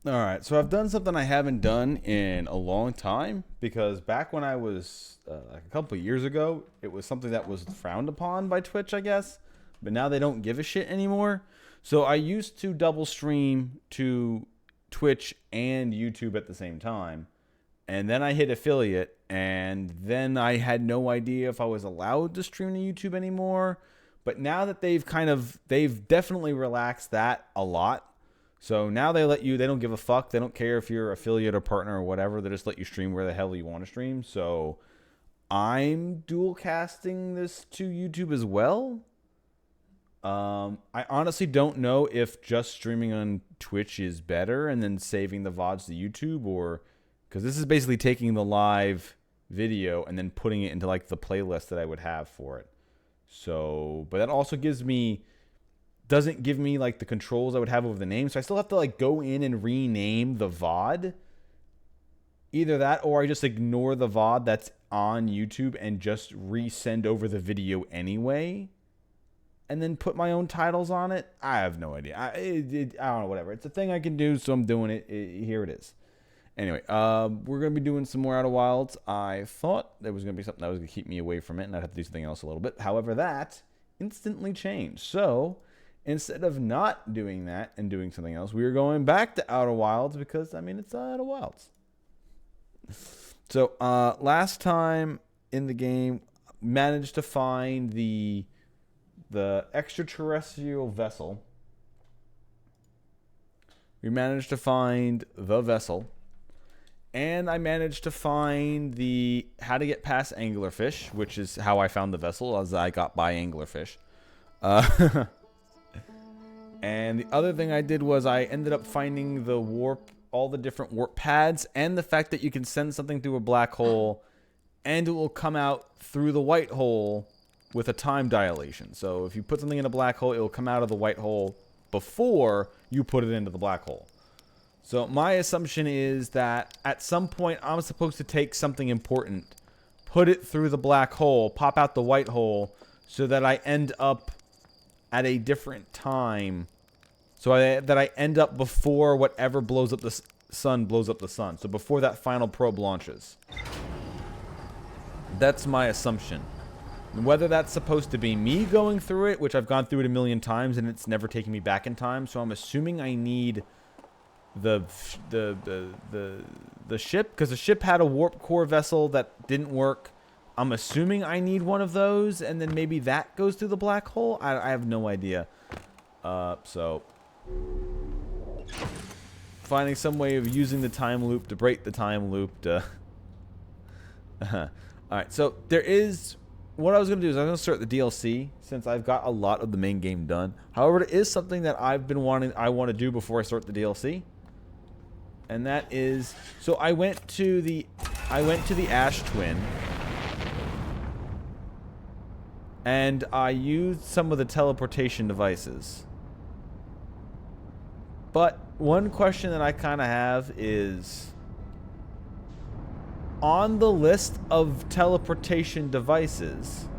All right, so I've done something I haven't done in a long time because back when I was like a couple of years ago, it was something that was frowned upon by Twitch, I guess. But now they don't give a shit anymore. So I used to double stream to Twitch and YouTube at the same time. And then I hit affiliate, and then I had no idea if I was allowed to stream to YouTube anymore. But now that they've definitely relaxed that a lot. So now they don't give a fuck. They don't care if you're affiliate or partner or whatever. They just let you stream where the hell you want to stream. So I'm dual casting this to YouTube as well. I honestly don't know if just streaming on Twitch is better and then saving the VODs to YouTube, or because this is basically taking the live video and then putting it into like the playlist that I would have for it. So, but that also doesn't give me like the controls I would have over the name. So I still have to like go in and rename the VOD. Either that or I just ignore the VOD that's on YouTube and just resend over the video anyway. And then put my own titles on it. I have no idea. I don't know, whatever. It's a thing I can do, so I'm doing it. Here it is. Anyway, we're going to be doing some more Outer Wilds. I thought there was going to be something that was going to keep me away from it, and I'd have to do something else a little bit. However, that instantly changed. So instead of not doing that and doing something else, we are going back to Outer Wilds because, I mean, it's Outer Wilds. So last time in the game, managed to find the extraterrestrial vessel. We managed to find the vessel. And I managed to find the how to get past anglerfish, which is how I found the vessel, as I got by anglerfish. And the other thing I did was I ended up finding the warp, all the different warp pads, and the fact that you can send something through a black hole, and it will come out through the white hole with a time dilation. So if you put something in a black hole, it will come out of the white hole before you put it into the black hole. So my assumption is that at some point I'm supposed to take something important, put it through the black hole, pop out the white hole, so that I end up at a different time. So that I end up before whatever blows up the sun blows up the sun. So before that final probe launches. That's my assumption. Whether that's supposed to be me going through it, which I've gone through it a million times and it's never taken me back in time, so I'm assuming I need the ship, because the ship had a warp core vessel that didn't work. I'm assuming I need one of those, and then maybe that goes through the black hole. I have no idea. So finding some way of using the time loop to break the time loop. All right, so there is. What I was going to do is I'm going to start the DLC since I've got a lot of the main game done. However, it is something that I want to do before I start the DLC. And that is, so I went to the Ash Twin, and I used some of the teleportation devices. But one question that I kind of have is, on the list of teleportation devices,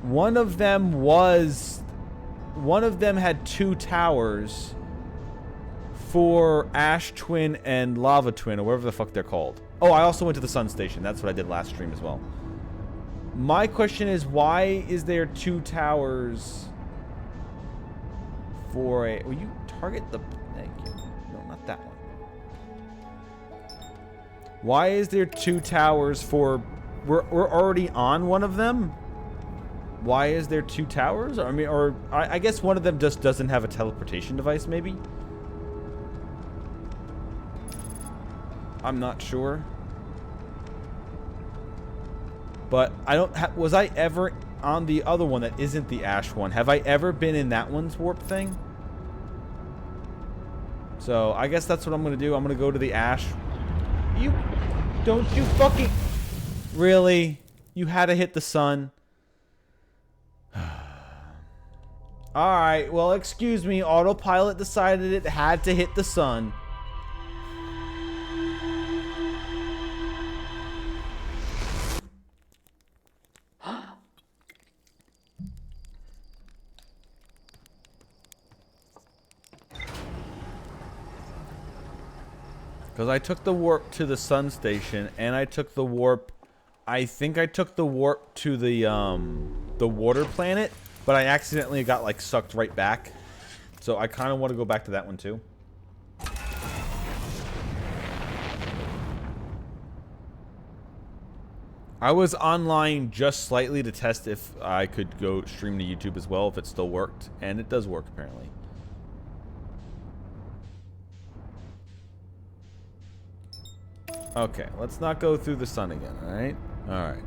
one of them had two towers for Ash Twin and Lava Twin, or whatever the fuck they're called. Oh, I also went to the Sun Station. That's what I did last stream as well. My question is, why is there two towers for a... Will you target the... Thank you. No, not that one. Why is there two towers for... We're already on one of them? Why is there two towers? I mean, or... I guess one of them just doesn't have a teleportation device, maybe? I'm not sure. But I don't... was I ever on the other one that isn't the Ash one? Have I ever been in that one's warp thing? So, I guess that's what I'm going to do. I'm going to go to the Ash... Don't you fucking... Really? You had to hit the sun? Alright, well, excuse me. Autopilot decided it had to hit the sun. Because I took the warp to the sun station, and I took the warp... I think I took the warp to the water planet, but I accidentally got, like, sucked right back. So I kind of want to go back to that one, too. I was online just slightly to test if I could go stream to YouTube as well, if it still worked. And it does work, apparently. Okay, let's not go through the sun again, alright? Alright.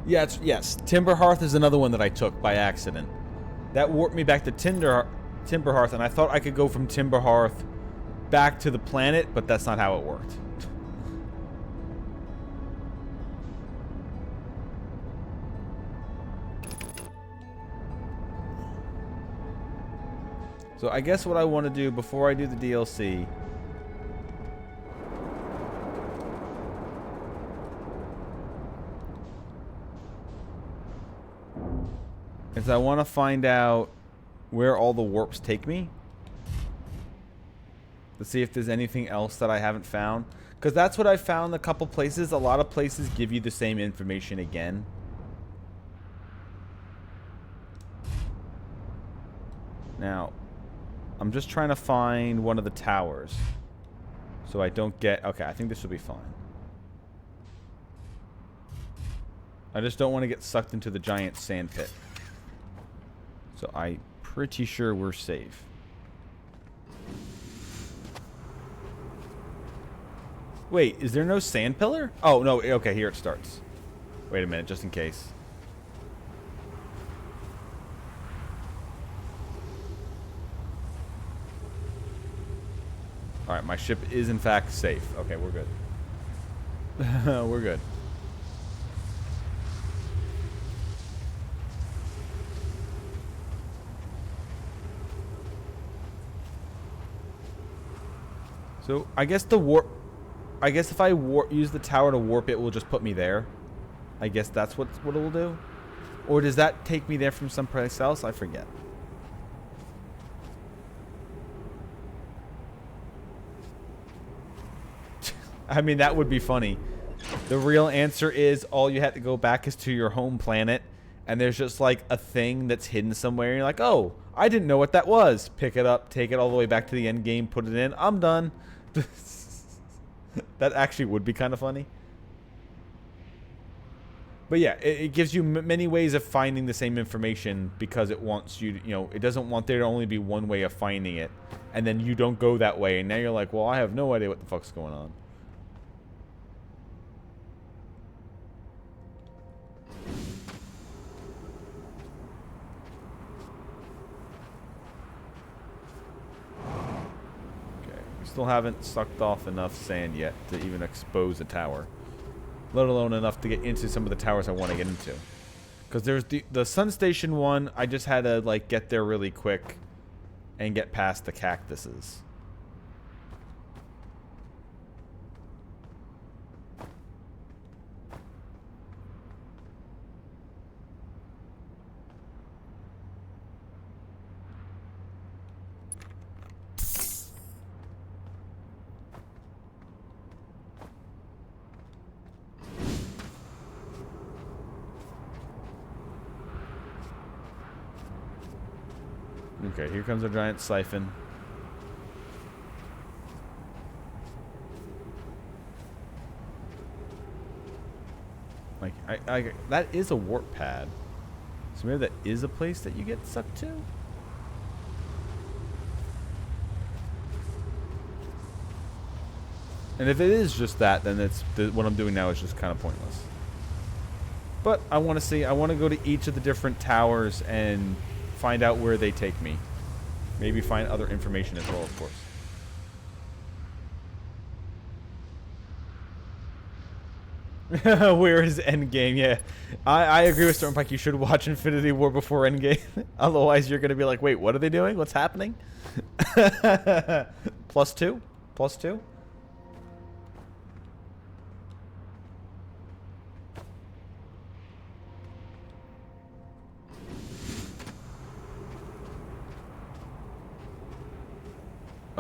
Yeah, yes. Timberhearth is another one that I took by accident. That warped me back to Timberhearth, and I thought I could go from Timberhearth back to the planet, but that's not how it worked. So I guess what I want to do before I do the DLC is I want to find out where all the warps take me. To see if there's anything else that I haven't found. Because that's what I found a couple places. A lot of places give you the same information again. Now, I'm just trying to find one of the towers. So I don't get... Okay, I think this will be fine. I just don't want to get sucked into the giant sand pit. So I'm pretty sure we're safe. Wait, is there no sand pillar? Oh, no. Okay, here it starts. Wait a minute, just in case. Alright, my ship is in fact safe. Okay, we're good. We're good. So, I guess the warp... I guess if I use the tower to warp it, will just put me there. I guess that's what it will do. Or does that take me there from someplace else? I forget. I mean, that would be funny. The real answer is all you have to go back is to your home planet. And there's just like a thing that's hidden somewhere. And you're like, oh, I didn't know what that was. Pick it up, take it all the way back to the end game, put it in. I'm done. That actually would be kind of funny. But yeah, it gives you many ways of finding the same information because it wants you to, you know, it doesn't want there to only be one way of finding it. And then you don't go that way. And now you're like, well, I have no idea what the fuck's going on. Still haven't sucked off enough sand yet to even expose a tower. Let alone enough to get into some of the towers I want to get into. Because there's the Sun Station one, I just had to like get there really quick and get past the cactuses. Okay, here comes a giant siphon. Like, that is a warp pad. So maybe that is a place that you get sucked to? And if it is just that, then it's what I'm doing now is just kind of pointless. But I want to see. I want to go to each of the different towers and find out where they take me. Maybe find other information as well, of course. Where is Endgame? Yeah, I agree with Stormpike. You should watch Infinity War before Endgame. Otherwise, you're going to be like, wait, what are they doing? What's happening? +2? +2?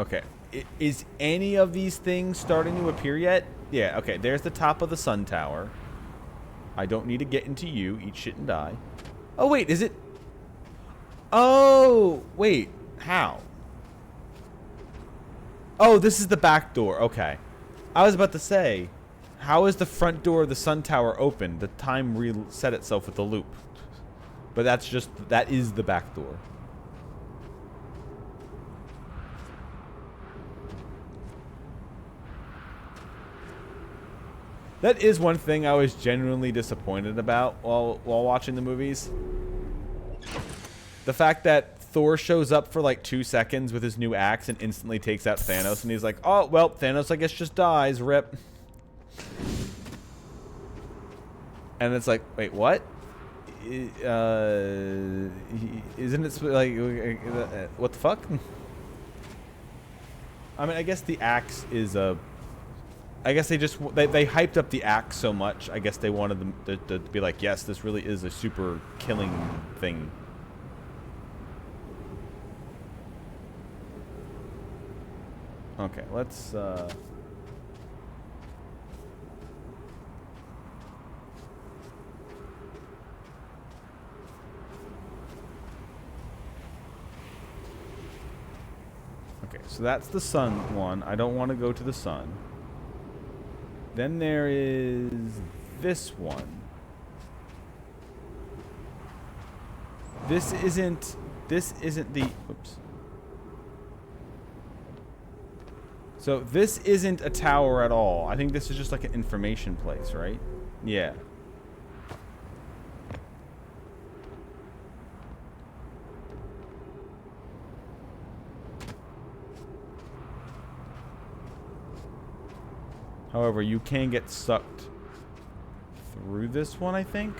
Okay. Is any of these things starting to appear yet? Yeah, okay. There's the top of the sun tower. I don't need to get into you. Eat shit and die. Oh, wait. Is it? Oh, wait. How? Oh, this is the back door. Okay. I was about to say, how is the front door of the sun tower open? The time reset itself with the loop. But that is the back door. That is one thing I was genuinely disappointed about while watching the movies. The fact that Thor shows up for like 2 seconds with his new axe and instantly takes out Thanos, and he's like, oh, well, Thanos I guess just dies, rip. And it's like, wait, what? Isn't it like, what the fuck? I mean, I guess the axe is a... I guess they hyped up the axe so much. I guess they wanted them to be like, yes, this really is a super killing thing. Okay, let's okay, so that's the sun one. I don't want to go to the sun. Then there is this one. This isn't the... Oops. So this isn't a tower at all. I think this is just like an information place, right? Yeah. However, you can get sucked through this one, I think.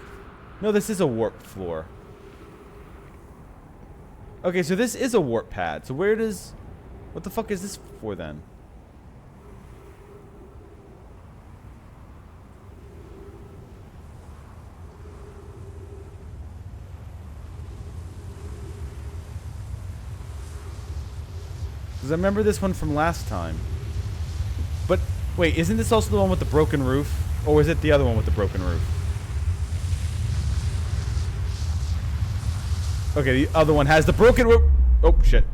No, this is a warp floor. Okay, so this is a warp pad. So where does... What the fuck is this for then? Because I remember this one from last time. But... Wait, isn't this also the one with the broken roof? Or is it the other one with the broken roof? Okay, the other one has the broken roof. Oh, shit.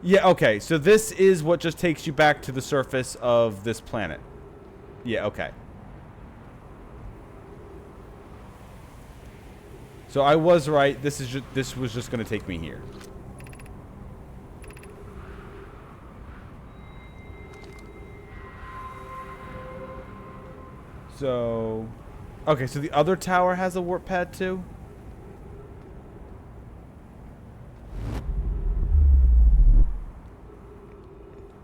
Yeah, okay. So this is what just takes you back to the surface of this planet. Yeah, okay. So I was right. This was just going to take me here. So, okay, so the other tower has a warp pad too?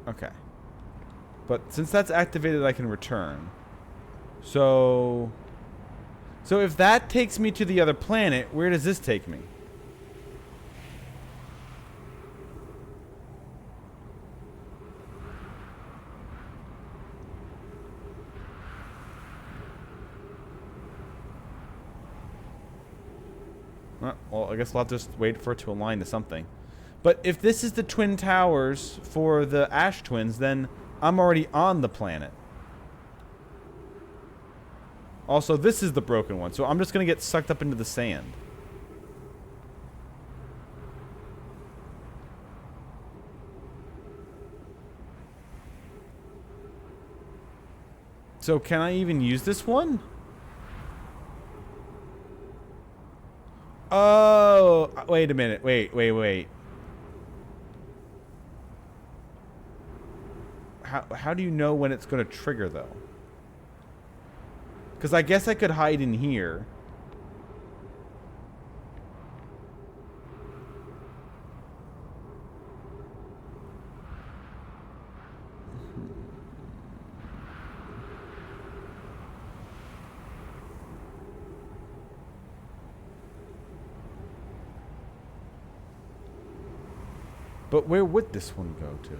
Okay. But since that's activated, I can return. So if that takes me to the other planet, where does this take me? Well, I guess we'll have to just wait for it to align to something. But if this is the twin towers for the Ash Twins, then I'm already on the planet. Also, this is the broken one, so I'm just going to get sucked up into the sand. So can I even use this one? Oh, wait a minute. Wait. How do you know when it's going to trigger, though? Because I guess I could hide in here. But where would this one go to?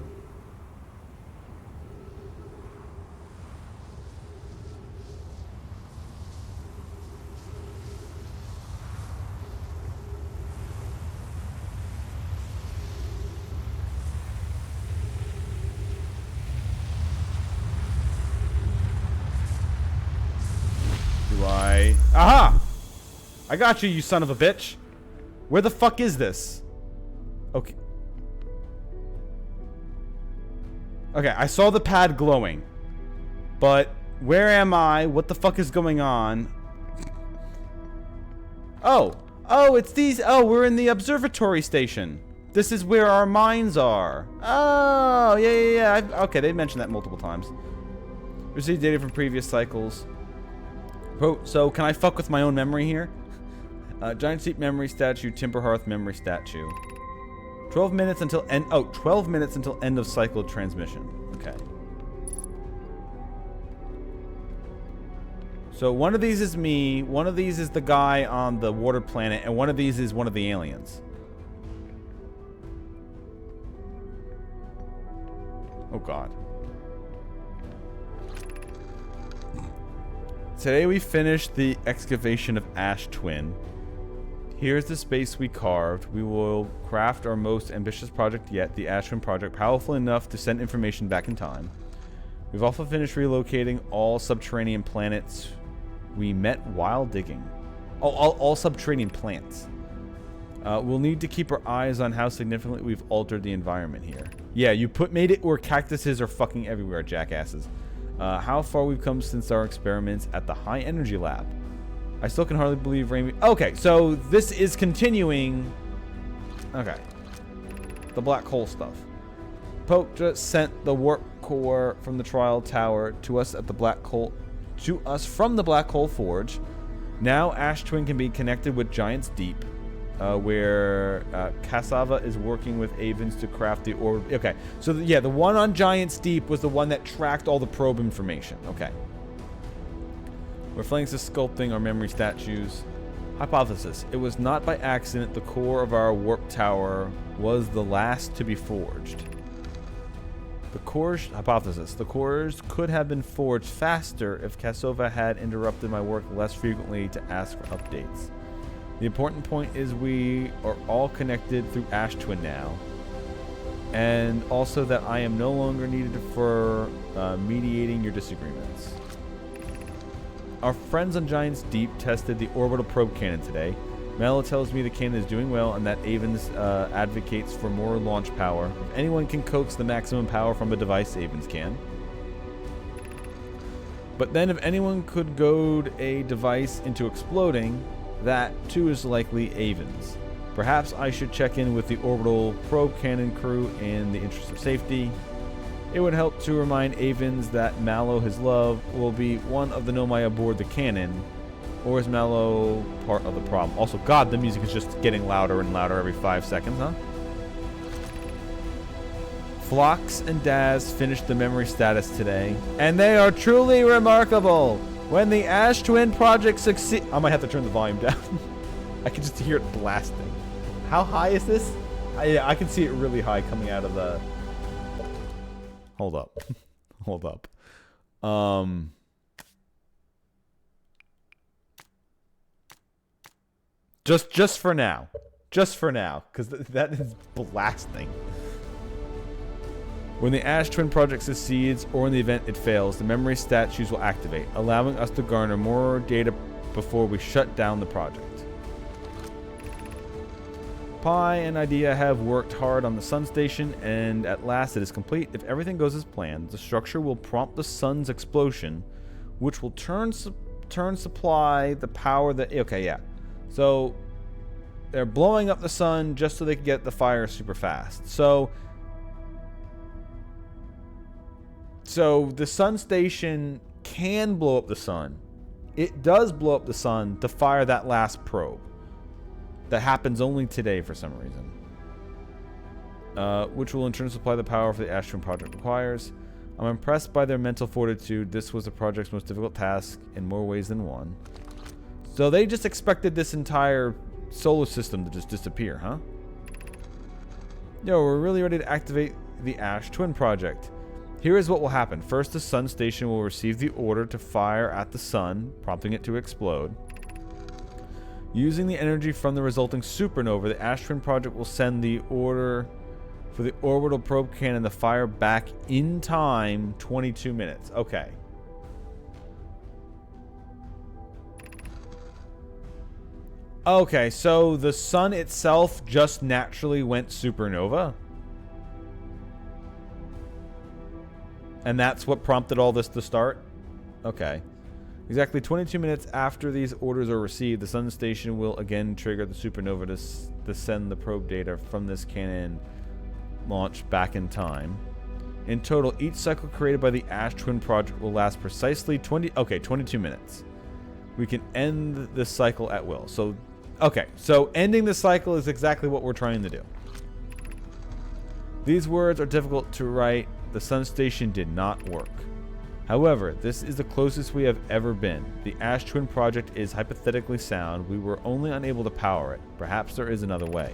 I... Aha! I got you, you son of a bitch. Where the fuck is this? Okay. Okay, I saw the pad glowing. But where am I? What the fuck is going on? Oh. Oh, it's these... Oh, we're in the observatory station. This is where our mines are. Oh, yeah. Okay, they mentioned that multiple times. Received data from previous cycles. So, can I fuck with my own memory here? Giant Steep memory statue, Timber Hearth memory statue. 12 minutes until end... Oh, 12 minutes until end of cycle transmission. Okay. So, one of these is me, one of these is the guy on the water planet, and one of these is one of the aliens. Oh, God. Today we finished the excavation of Ash Twin. Here's the space we carved. We will craft our most ambitious project yet, the Ash Twin project, powerful enough to send information back in time. We've also finished relocating all subterranean planets we met while digging. All subterranean plants. We'll need to keep our eyes on how significantly we've altered the environment here. Yeah, you made it where cactuses are fucking everywhere, jackasses. How far we've come since our experiments at the High Energy Lab. I still can hardly believe Raimi... Okay, so this is continuing... Okay. The black hole stuff. Pope just sent the warp core from the trial tower to us at the black hole... To us from the Black Hole Forge. Now Ash Twin can be connected with Giant's Deep. Where Cassava is working with Avens to craft the orb. Okay, so yeah, the one on Giant's Deep was the one that tracked all the probe information. Okay. We're flanks of sculpting our memory statues. Hypothesis. It was not by accident the core of our warp tower was the last to be forged. The cores... Hypothesis. The cores could have been forged faster if Cassava had interrupted my work less frequently to ask for updates. The important point is we are all connected through Ash Twin now. And also that I am no longer needed for mediating your disagreements. Our friends on Giant's Deep tested the orbital probe cannon today. Mallow tells me the cannon is doing well and that Avens advocates for more launch power. If anyone can coax the maximum power from a device, Avens can. But then if anyone could goad a device into exploding, that too is likely Avens. Perhaps I should check in with the orbital probe cannon crew in the interest of safety. It would help to remind Avens that Mallow, his love, will be one of the Nomai aboard the cannon. Or is Mallow part of the problem? Also, God, the music is just getting louder and louder every 5 seconds, huh? Phlox and Daz finished the memory status today, and they are truly remarkable. When the Ash Twin project succeed... I might have to turn the volume down. I can just hear it blasting. How high is this? Yeah, I can see it really high coming out of the... Hold up. Hold up. Just for now. Just for now. Because that is blasting. When the Ash Twin project succeeds, or in the event it fails, the memory statues will activate, allowing us to garner more data before we shut down the project. Pi and Idea have worked hard on the Sun Station, and at last it is complete. If everything goes as planned, the structure will prompt the Sun's explosion, which will supply the power that... Okay, yeah. So, they're blowing up the Sun just so they can get the fire super fast. So the Sun Station can blow up the Sun. It does blow up the Sun to fire that last probe. That happens only today for some reason. Which will in turn supply the power for the Ash Twin project requires. I'm impressed by their mental fortitude. This was the project's most difficult task in more ways than one. So they just expected this entire solar system to just disappear, huh? Yo, we're really ready to activate the Ash Twin project. Here is what will happen. First, the Sun Station will receive the order to fire at the Sun, prompting it to explode. Using the energy from the resulting supernova, the Ash Twin project will send the order for the orbital probe cannon to fire back in time 22 minutes. Okay. Okay, so the sun itself just naturally went supernova? And that's what prompted all this to start? Okay. Exactly 22 minutes after these orders are received, the sun station will again trigger the supernova to send the probe data from this cannon launch back in time. In total, each cycle created by the Ash Twin project will last precisely 22 minutes. We can end the cycle at will. So, okay, so ending the cycle is exactly what we're trying to do. These words are difficult to write. The sun station did not work. However, this is the closest we have ever been. The Ash Twin project is hypothetically sound. We were only unable to power it. Perhaps there is another way.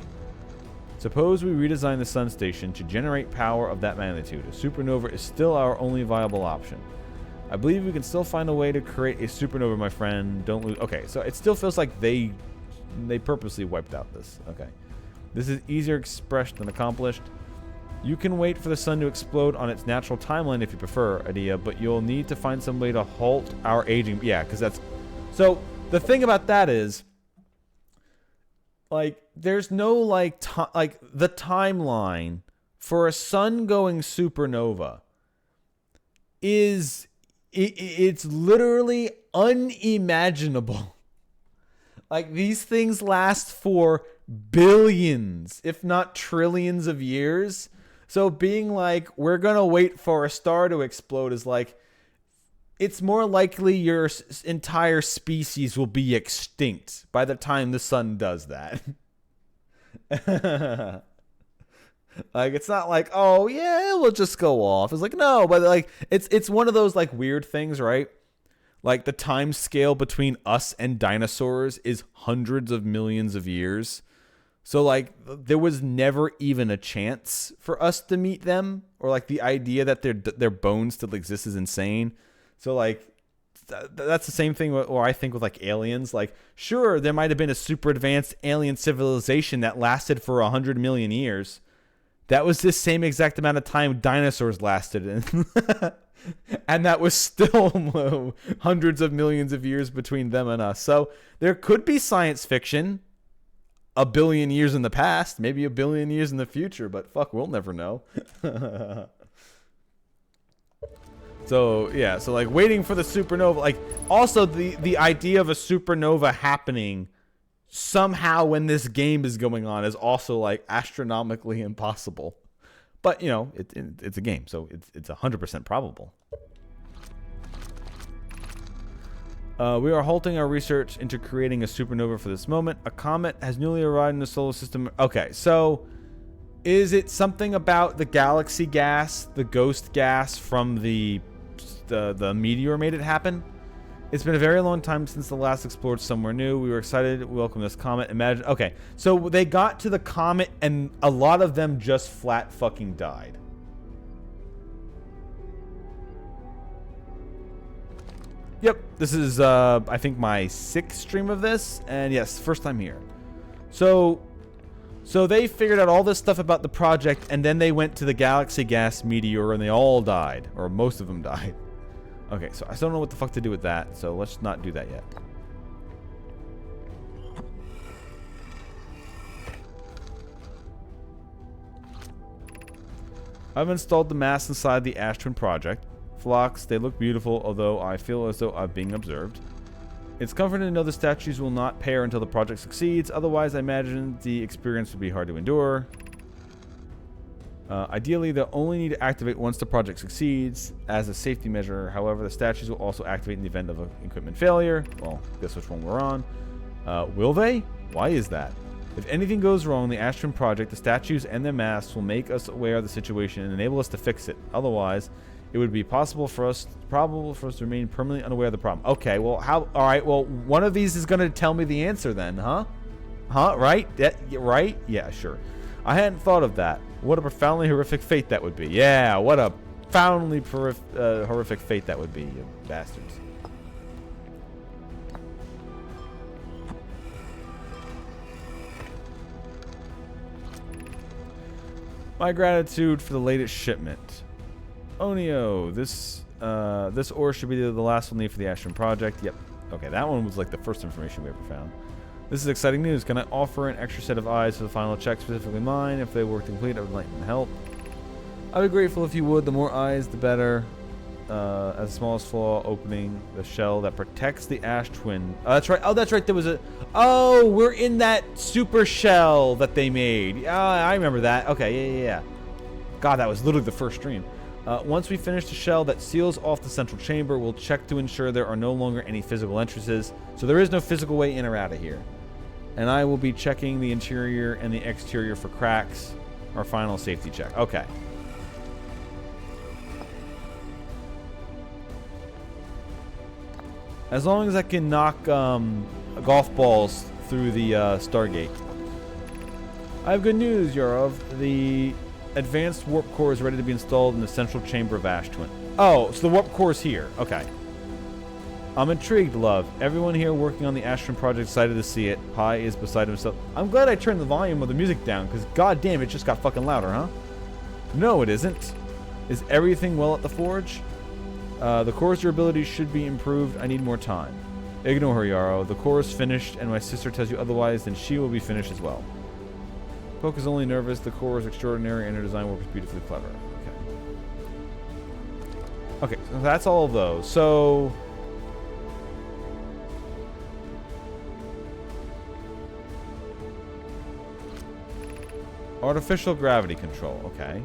Suppose we redesign the sun station to generate power of that magnitude. A supernova is still our only viable option. I believe we can still find a way to create a supernova, my friend. Don't lose. Okay, so it still feels like they purposely wiped out this. Okay. This is easier expressed than accomplished. You can wait for the sun to explode on its natural timeline if you prefer, Adia, but you'll need to find some way to halt our aging. Yeah, because that's... So, the thing about that is, like, there's no, like, the timeline for a sun going supernova is... It's literally unimaginable. Like, these things last for billions, if not trillions of years. So being like, we're going to wait for a star to explode is like, it's more likely your entire species will be extinct by the time the sun does that. Like, it's not like, oh, yeah, we'll just go off. It's like, no, but like, it's one of those like weird things, right? Like the time scale between us and dinosaurs is hundreds of millions of years. So, like, there was never even a chance for us to meet them, or like the idea that their bones still exist is insane. So, like, that's the same thing. Or I think with like aliens, like, sure, there might have been a super advanced alien civilization that lasted for 100 million years. That was the same exact amount of time dinosaurs lasted, and that was still hundreds of millions of years between them and us. So there could be science fiction. A billion years in the past, maybe a billion years in the future, but fuck, we'll never know. So, yeah, so like waiting for the supernova, like also the idea of a supernova happening somehow when this game is going on is also like astronomically impossible. But, you know, it's a game, so it's 100% probable. We are halting our research into creating a supernova for this moment. A comet has newly arrived in the solar system. Okay, so is it something about the galaxy gas, the ghost gas from the meteor made it happen? It's been a very long time since the last explored somewhere new. We were excited to welcome this comet. Imagine, okay, so they got to the comet and a lot of them just flat fucking died. Yep, this is, I think my 6th stream of this, and yes, first time here. So they figured out all this stuff about the project, and then they went to the galaxy gas meteor, and they all died, or most of them died. Okay, so I still don't know what the fuck to do with that, so let's not do that yet. I've installed the masts inside the Ash Twin project. Flocks, they look beautiful, although I feel as though I'm being observed. It's comforting to know the statues will not pair until the project succeeds, otherwise I imagine the experience would be hard to endure. Ideally, they'll only need to activate once the project succeeds as a safety measure. However, the statues will also activate in the event of an equipment failure. Well, guess which one we're on. Will they? Why is that? If anything goes wrong in the Ash Twin project, the statues and their masks will make us aware of the situation and enable us to fix it. Otherwise, it would be probable for us to remain permanently unaware of the problem. Okay, well, how? All right, well, one of these is going to tell me the answer then, huh? Huh? Right? Right? Yeah, sure. I hadn't thought of that. What a profoundly horrific fate that would be. Yeah, what a profoundly horrific fate that would be, you bastards. My gratitude for the latest shipment. Onio, this ore should be the last we'll need for the Ash Twin project. Yep. Okay, that one was like the first information we ever found. This is exciting news. Can I offer an extra set of eyes for the final check, specifically mine? If they were complete, I would like to help. I'd be grateful if you would. The more eyes, the better. As the smallest flaw, opening the shell that protects the ash twin. That's right. Oh, that's right. There was a... Oh, we're in that super shell that they made. Yeah, I remember that. Okay, yeah. God, that was literally the first stream. Once we finish the shell that seals off the central chamber, we'll check to ensure there are no longer any physical entrances. So there is no physical way in or out of here. And I will be checking the interior and the exterior for cracks. Our final safety check. Okay. As long as I can knock golf balls through the Stargate. I have good news, Yarov. The advanced warp core is ready to be installed in the central chamber of Ash Twin. Oh, so the warp core is here. Okay. I'm intrigued, love. Everyone here working on the Ash Twin project excited to see it. Pi is beside himself. I'm glad I turned the volume of the music down, because goddamn, it just got fucking louder, huh? No, it isn't. Is everything well at the forge? The core's durability should be improved. I need more time. Ignore her, Yarrow. The core is finished, and my sister tells you otherwise, then she will be finished as well. Poke is only nervous. The core is extraordinary, and her design work is beautifully clever. Okay, so that's all of those. So... artificial gravity control. Okay.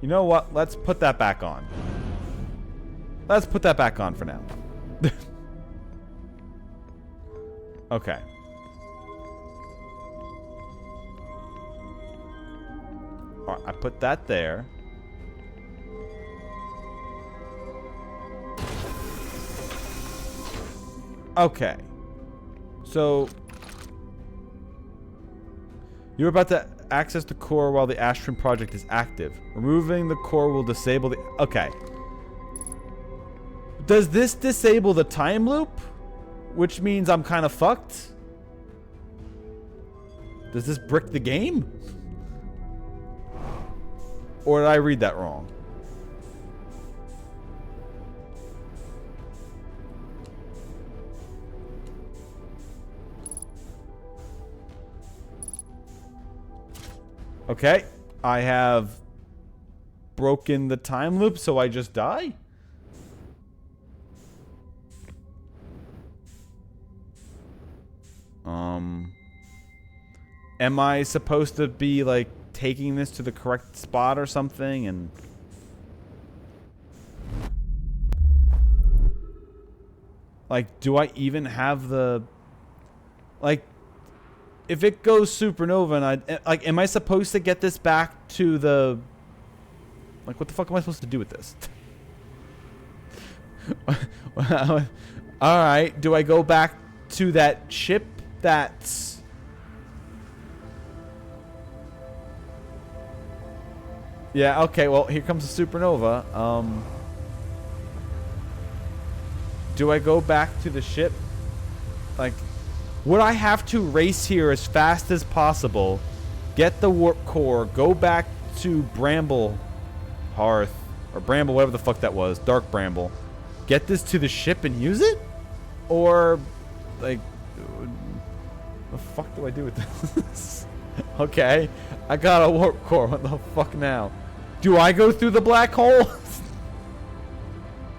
You know what? Let's put that back on. Let's put that back on for now. Okay. All right, I put that there. Okay. So... you're about to access the core while the Ash Twin project is active. Removing the core will disable the... Okay. Does this disable the time loop? Which means I'm kind of fucked? Does this brick the game? Or did I read that wrong? Okay, I have broken the time loop, so I just die? Am I supposed to be, like, taking this to the correct spot or something, and... like, do I even have the... like... if it goes supernova and like, am I supposed to get this back to the... like, what the fuck am I supposed to do with this? Alright, do I go back to that ship that's... yeah, okay, well, here comes the supernova. Do I go back to the ship? Like... would I have to race here as fast as possible, get the warp core, go back to Bramble Hearth, or Bramble, whatever the fuck that was, Dark Bramble, get this to the ship and use it? Or, like, what the fuck do I do with this? Okay, I got a warp core, what the fuck now? Do I go through the black hole?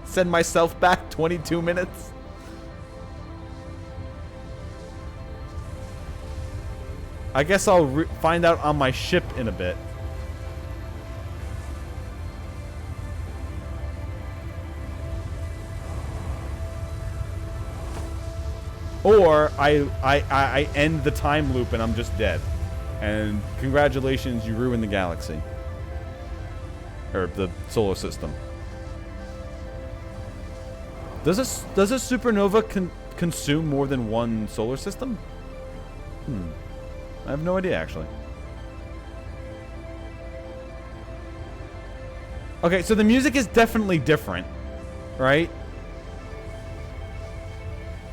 Send myself back 22 minutes? I guess I'll find out on my ship in a bit. Or I end the time loop and I'm just dead. And congratulations, you ruined the galaxy. Or the solar system. Does a supernova consume more than one solar system? I have no idea, actually. Okay, so the music is definitely different, right?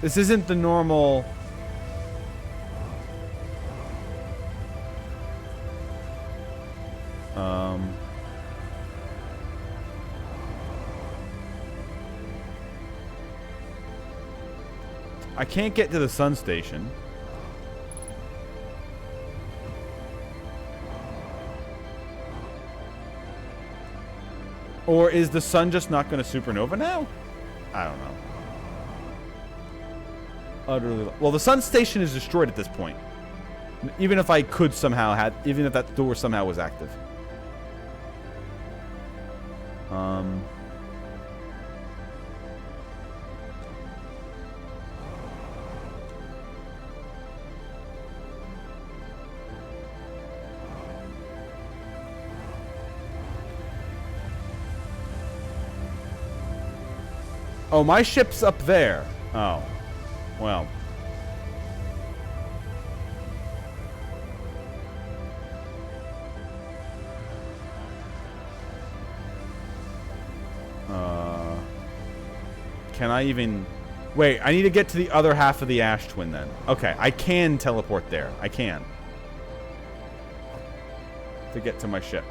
This isn't the normal... I can't get to the sun station. Or is the sun just not going to supernova now? I don't know. Utterly. Well, the sun station is destroyed at this point. Even if I could somehow even if that door somehow was active. Oh, my ship's up there. Oh. Well. Can I even... Wait, I need to get to the other half of the Ash Twin then. Okay, I can teleport there. I can. To get to my ship.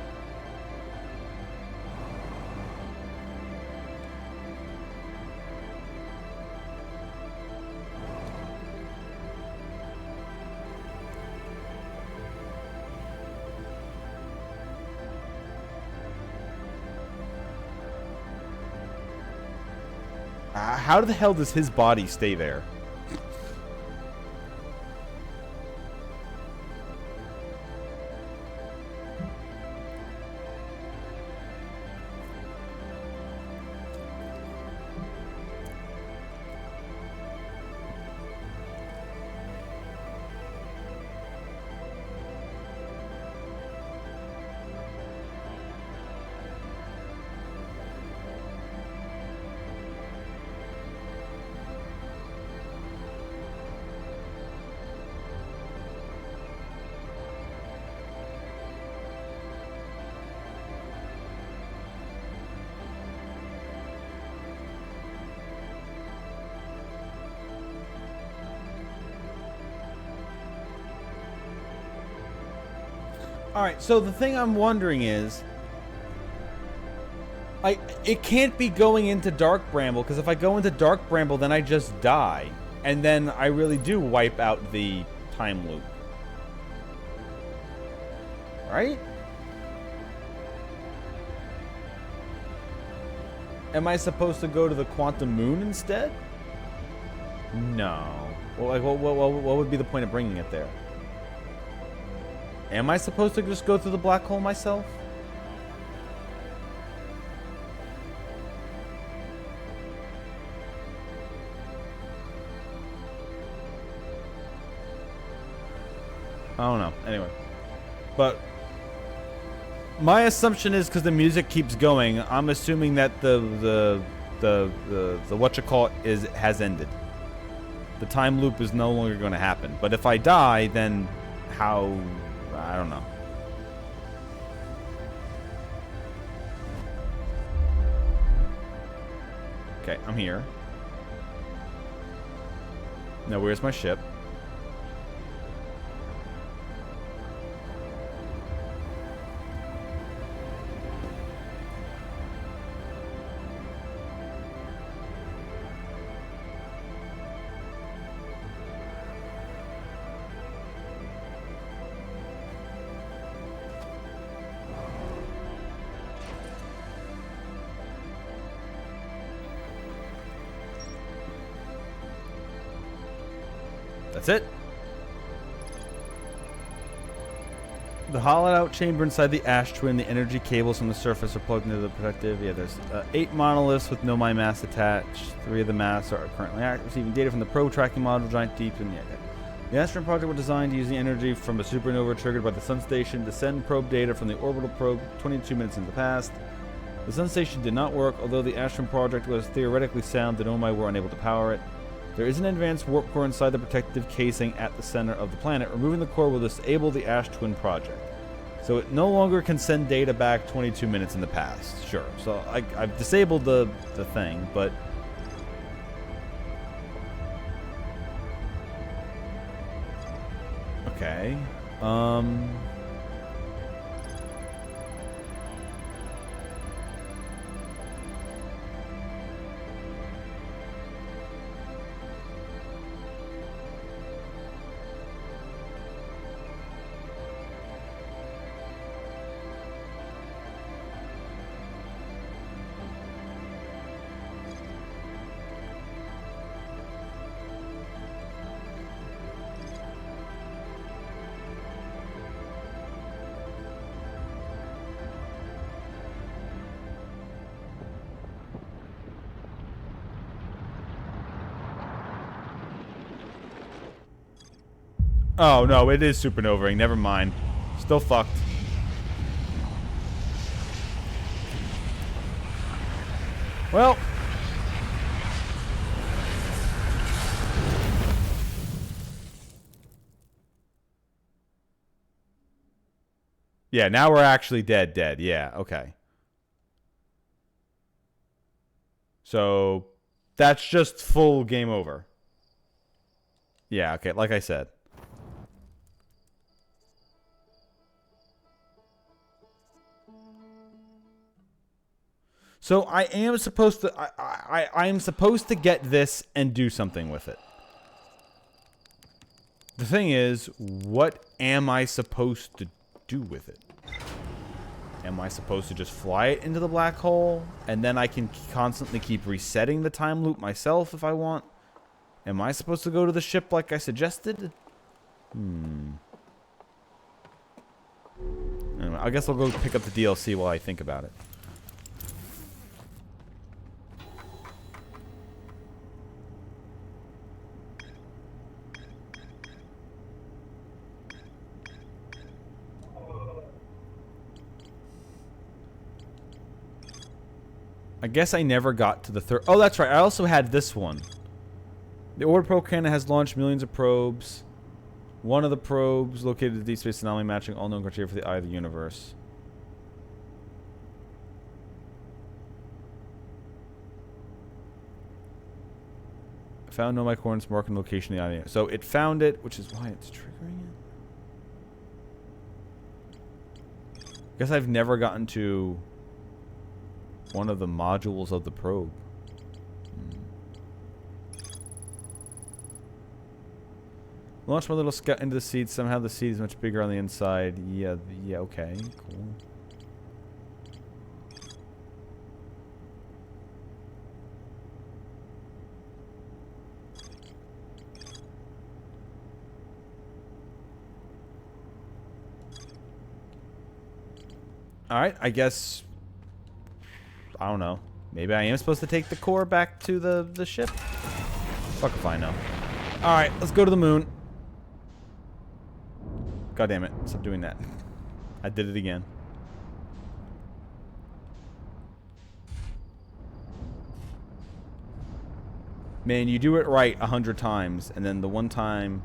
How the hell does his body stay there? Alright, so the thing I'm wondering is... It can't be going into Dark Bramble, because if I go into Dark Bramble, then I just die. And then I really do wipe out the time loop. Right? Am I supposed to go to the Quantum Moon instead? No. Well, like, what would be the point of bringing it there? Am I supposed to just go through the black hole myself? I don't know. Anyway. But my assumption is because the music keeps going, I'm assuming that the whatchamacallit has ended. The time loop is no longer going to happen. But if I die, then how... I don't know. Okay, I'm here. Now, where's my ship? That's it. The hollowed out chamber inside the Ash Twin, the energy cables from the surface are plugged into the protective. Yeah, there's 8 monoliths with no my mass attached. 3 of the mass are currently active, receiving data from the probe tracking module, Giant Deep, and the Astron project were designed to use the energy from a supernova triggered by the Sun Station to send probe data from the orbital probe 22 minutes in the past. The Sun Station did not work, although the Astron project was theoretically sound, the Nomai were unable to power it. There is an advanced warp core inside the protective casing at the center of the planet. Removing the core will disable the Ash Twin project. So it no longer can send data back 22 minutes in the past. Sure. So I've disabled the thing, but... Okay. Oh, no, it is supernovaing. Never mind. Still fucked. Well. Yeah, now we're actually dead. Yeah, okay. So, that's just full game over. Yeah, okay, like I said. So I am supposed to I am supposed to get this and do something with it. The thing is, what am I supposed to do with it? Am I supposed to just fly it into the black hole and then I can constantly keep resetting the time loop myself if I want? Am I supposed to go to the ship like I suggested? Anyway, I guess I'll go pick up the DLC while I think about it. I guess I never got to the third. Oh, that's right. I also had this one. The Orbital Probe Cannon has launched millions of probes. One of the probes located the deep space anomaly matching all known criteria for the eye of the universe. Found no coordinates marking location of the eye of the universe. So it found it, which is why it's triggering it. I guess I've never gotten to one of the modules of the probe. Launch my little scout into the seed. Somehow the seed is much bigger on the inside. Yeah, okay, cool. Alright, I guess... I don't know. Maybe I am supposed to take the core back to the ship? Fuck if I know. Alright, let's go to the moon. God damn it. Stop doing that. I did it again. Man, you do it right 100 times, and then the one time...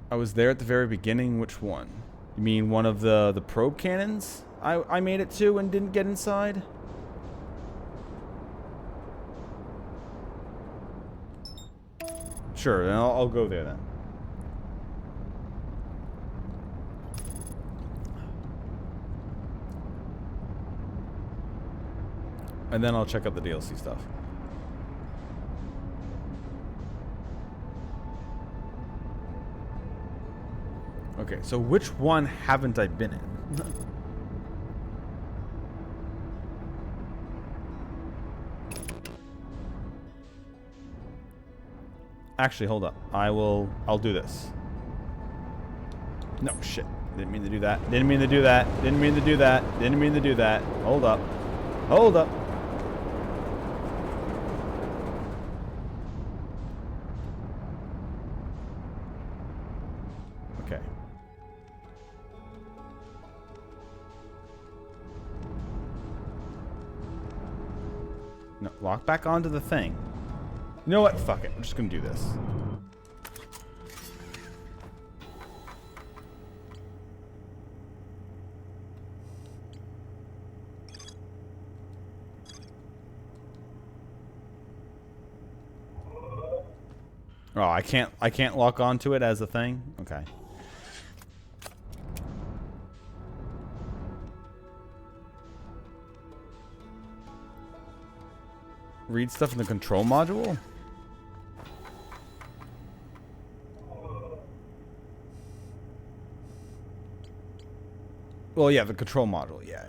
I was there at the very beginning. Which one? You mean one of the probe cannons I made it to and didn't get inside? Sure, then I'll go there then. And then I'll check out the DLC stuff. Okay, so which one haven't I been in? Actually, hold up. I'll do this. No, shit. Didn't mean to do that. Didn't mean to do that. Didn't mean to do that. Didn't mean to do that. Hold up. Hold up. Okay. No, lock back onto the thing. You know what? Fuck it. I'm just gonna do this. Oh, I can't lock onto it as a thing? Okay. Read stuff in the control module? Well, yeah, the control module. Yeah.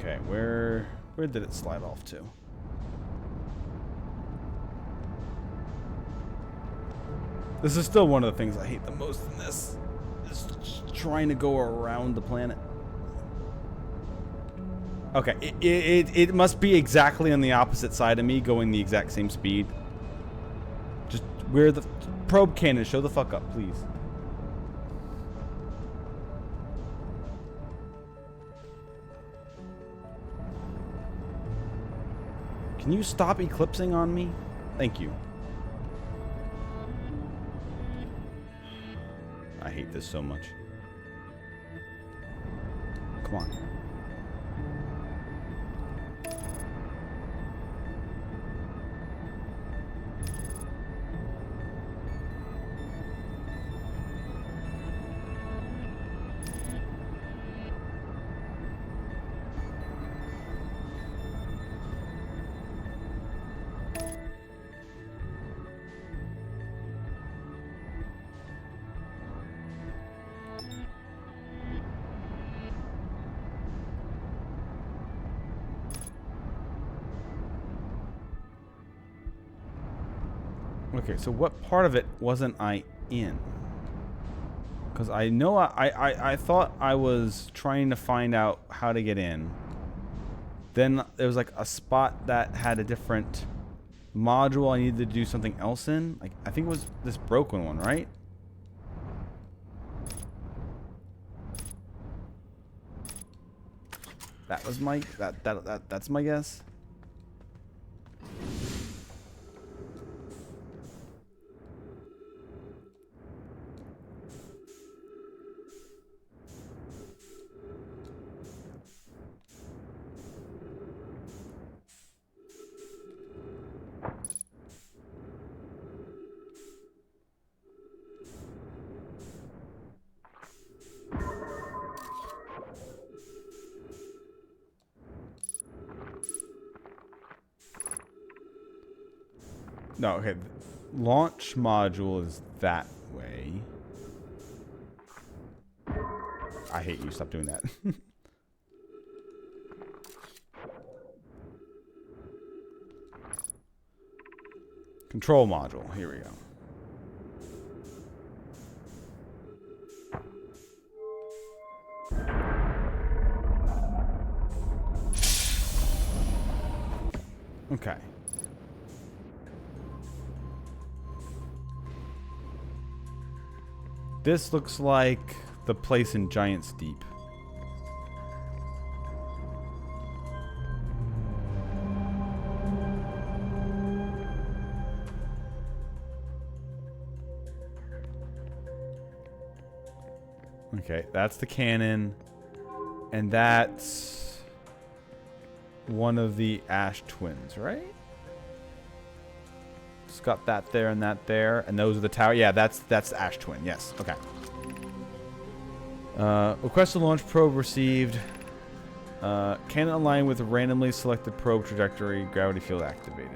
Okay, where did it slide off to? This is still one of the things I hate the most in this. Is just trying to go around the planet. Okay, it must be exactly on the opposite side of me, going the exact same speed. Just where the probe cannon, show the fuck up, please. Can you stop eclipsing on me? Thank you. I hate this so much. Come on. Okay, so what part of it wasn't I in? Because I know I thought I was trying to find out how to get in. Then there was like a spot that had a different module I needed to do something else in. Like I think it was this broken one, right? That was my that's my guess. No, okay. Launch module is that way. I hate you. Stop doing that. Control module. Here we go. Okay. This looks like the place in Giant's Deep. Okay, that's the cannon. And that's one of the Ash twins, right? It's got that there and that there, and those are the tower. Yeah, that's Ash Twin. Yes. Okay. Request to launch probe received. Cannon align with a randomly selected probe trajectory. Gravity field activated.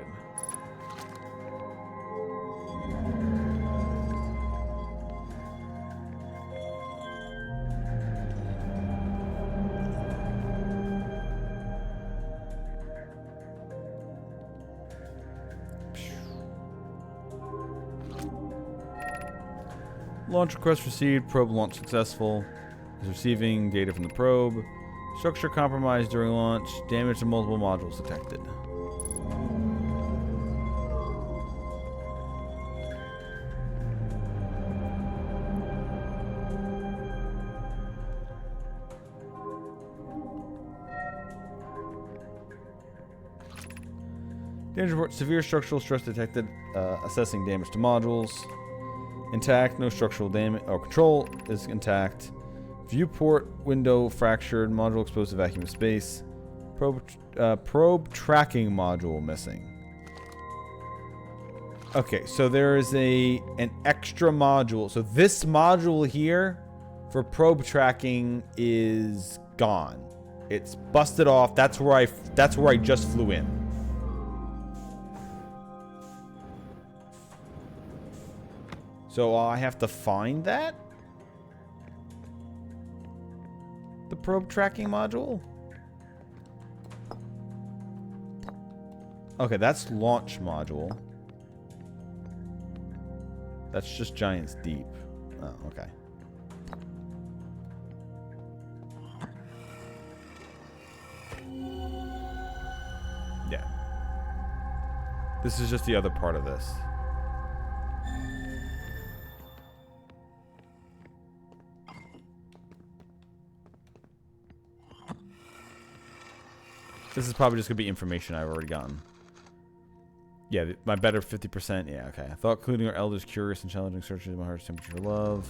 Launch request received. Probe launch successful. Is receiving data from the probe. Structure compromised during launch. Damage to multiple modules detected. Damage report. Severe structural stress detected. Assessing damage to modules. Intact. No structural damage. Or control is intact. Viewport window fractured. Module exposed to vacuum of space. Probe tracking module missing. Okay, so there is an extra module. So this module here for probe tracking is gone. It's busted off. That's where I just flew in. So I have to find that? The probe tracking module? Okay, that's launch module. That's just Giants Deep. Oh, okay. Yeah. This is just the other part of this. This is probably just going to be information I've already gotten. Yeah, my better 50%. Yeah, okay. I thought including our elders curious and challenging searches of my heart's temperature love.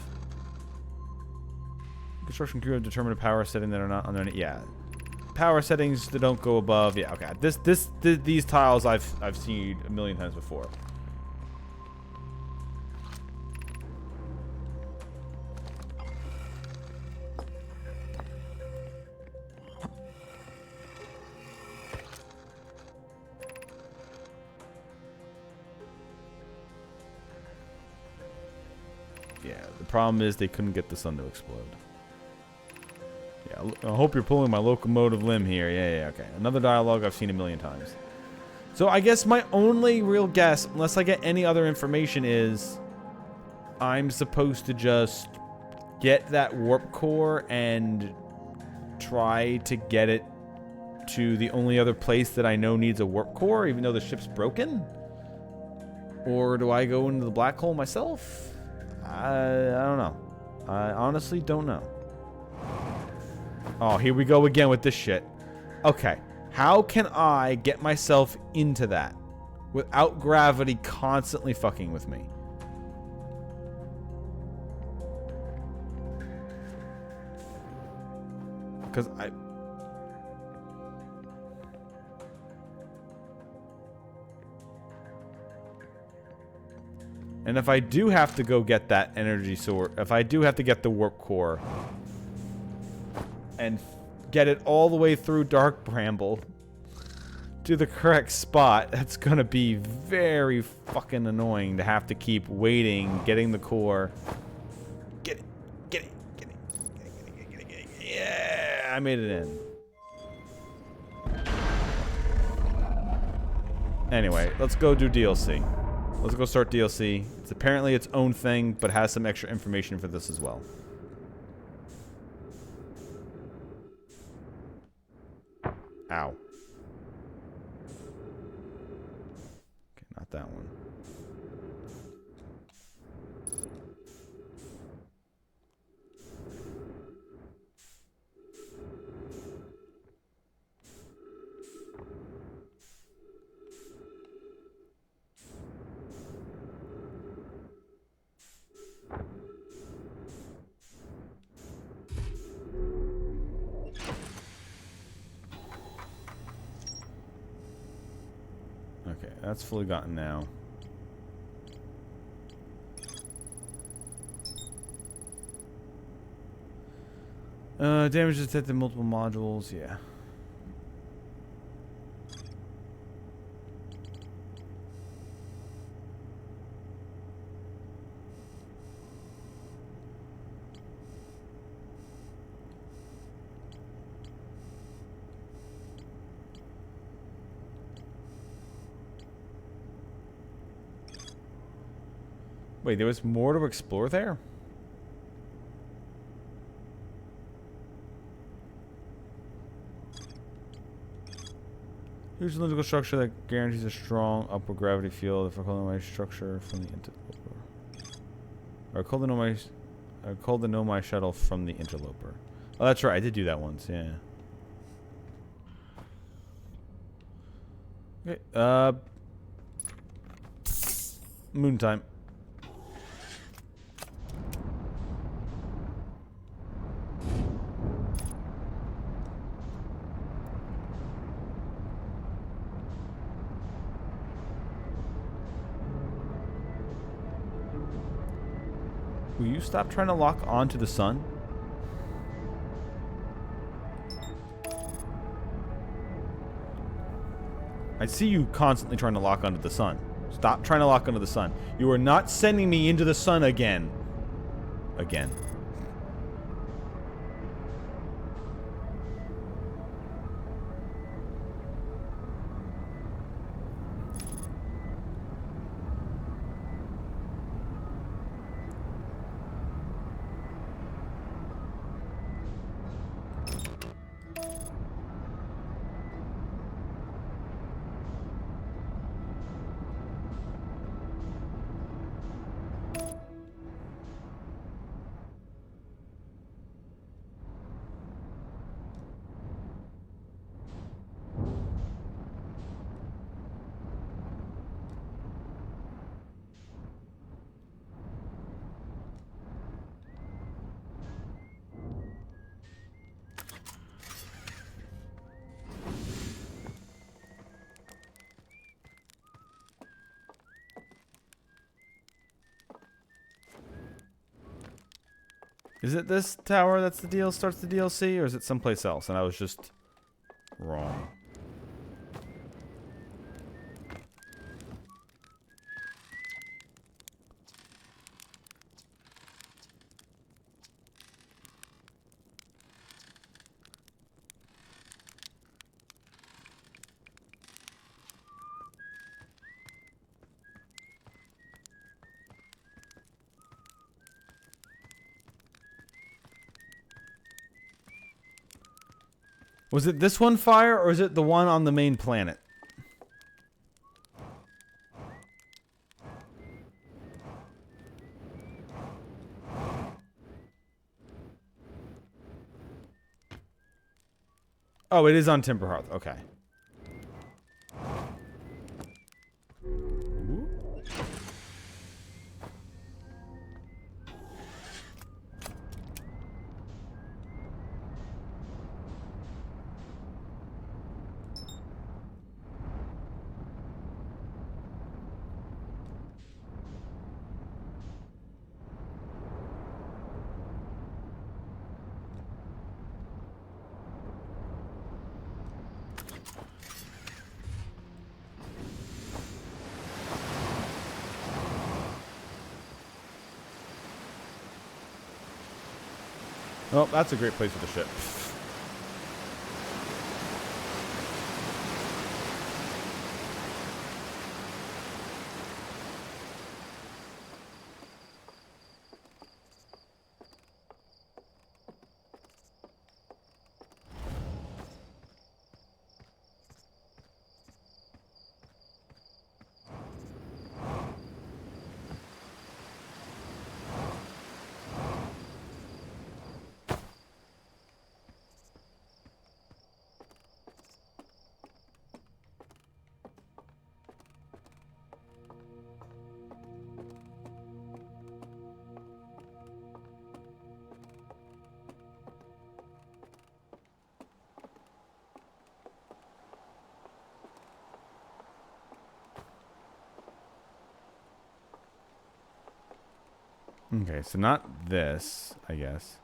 Construction crew have determined a power setting that are not on their... Yeah. Power settings that don't go above. Yeah, okay. These tiles I've seen a million times before. Yeah, the problem is they couldn't get the sun to explode. Yeah, I hope you're pulling my locomotive limb here. Yeah, okay. Another dialogue I've seen a million times. So I guess my only real guess, unless I get any other information, is I'm supposed to just get that warp core and try to get it to the only other place that I know needs a warp core, even though the ship's broken? Or do I go into the black hole myself? I don't know. I honestly don't know. Oh, here we go again with this shit. Okay. How can I get myself into that without gravity constantly fucking with me? Because I... And if I do have to go get that energy source, if I do have to get the warp core and get it all the way through Dark Bramble to the correct spot, that's gonna be very fucking annoying to have to keep waiting, getting the core. Get it, get it, get it, get it, get it, get it, get it, get it. Yeah, I made it in. Anyway, let's go do DLC. Let's go start DLC. It's apparently its own thing, but has some extra information for this as well. Ow. Okay, not that one. Okay, that's fully gotten now. Damage detected multiple modules, yeah. Wait, there was more to explore there? Use a cylindrical structure that guarantees a strong upward gravity field. If I call my structure from the interloper, or I called the Nomai shuttle from the interloper. Oh, that's right. I did do that once. Yeah. Okay. Moon time. Will you stop trying to lock onto the sun? I see you constantly trying to lock onto the sun. Stop trying to lock onto the sun. You are not sending me into the sun again. Again. Is it this tower that's the deal starts the DLC, or is it someplace else? And I was just wrong. Was it this one fire, or is it the one on the main planet? Oh, it is on Timberhearth. Okay. Oh, that's a great place for the ship. Okay, so not this, I guess.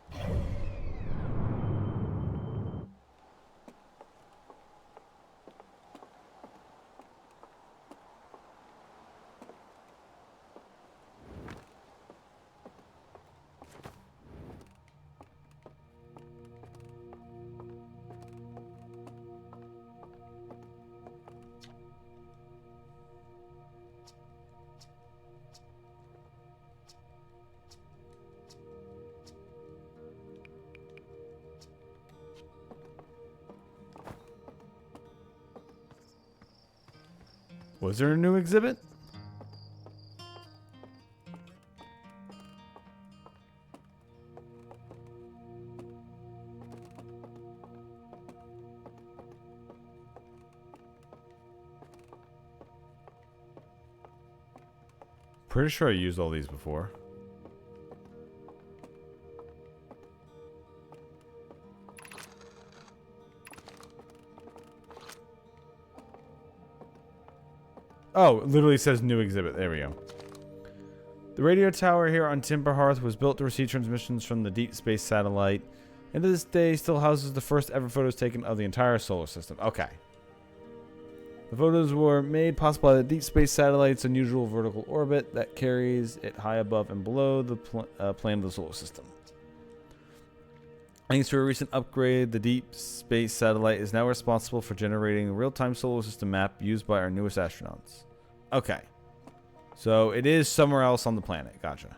Was there a new exhibit? Pretty sure I used all these before. Oh, it literally says new exhibit. There we go. The radio tower here on Timberhearth was built to receive transmissions from the Deep Space Satellite, and to this day still houses the first ever photos taken of the entire solar system. Okay. The photos were made possible by the Deep Space Satellite's unusual vertical orbit that carries it high above and below the plane of the solar system. Thanks to a recent upgrade, the Deep Space Satellite is now responsible for generating a real-time solar system map used by our newest astronauts. Okay. So it is somewhere else on the planet. Gotcha.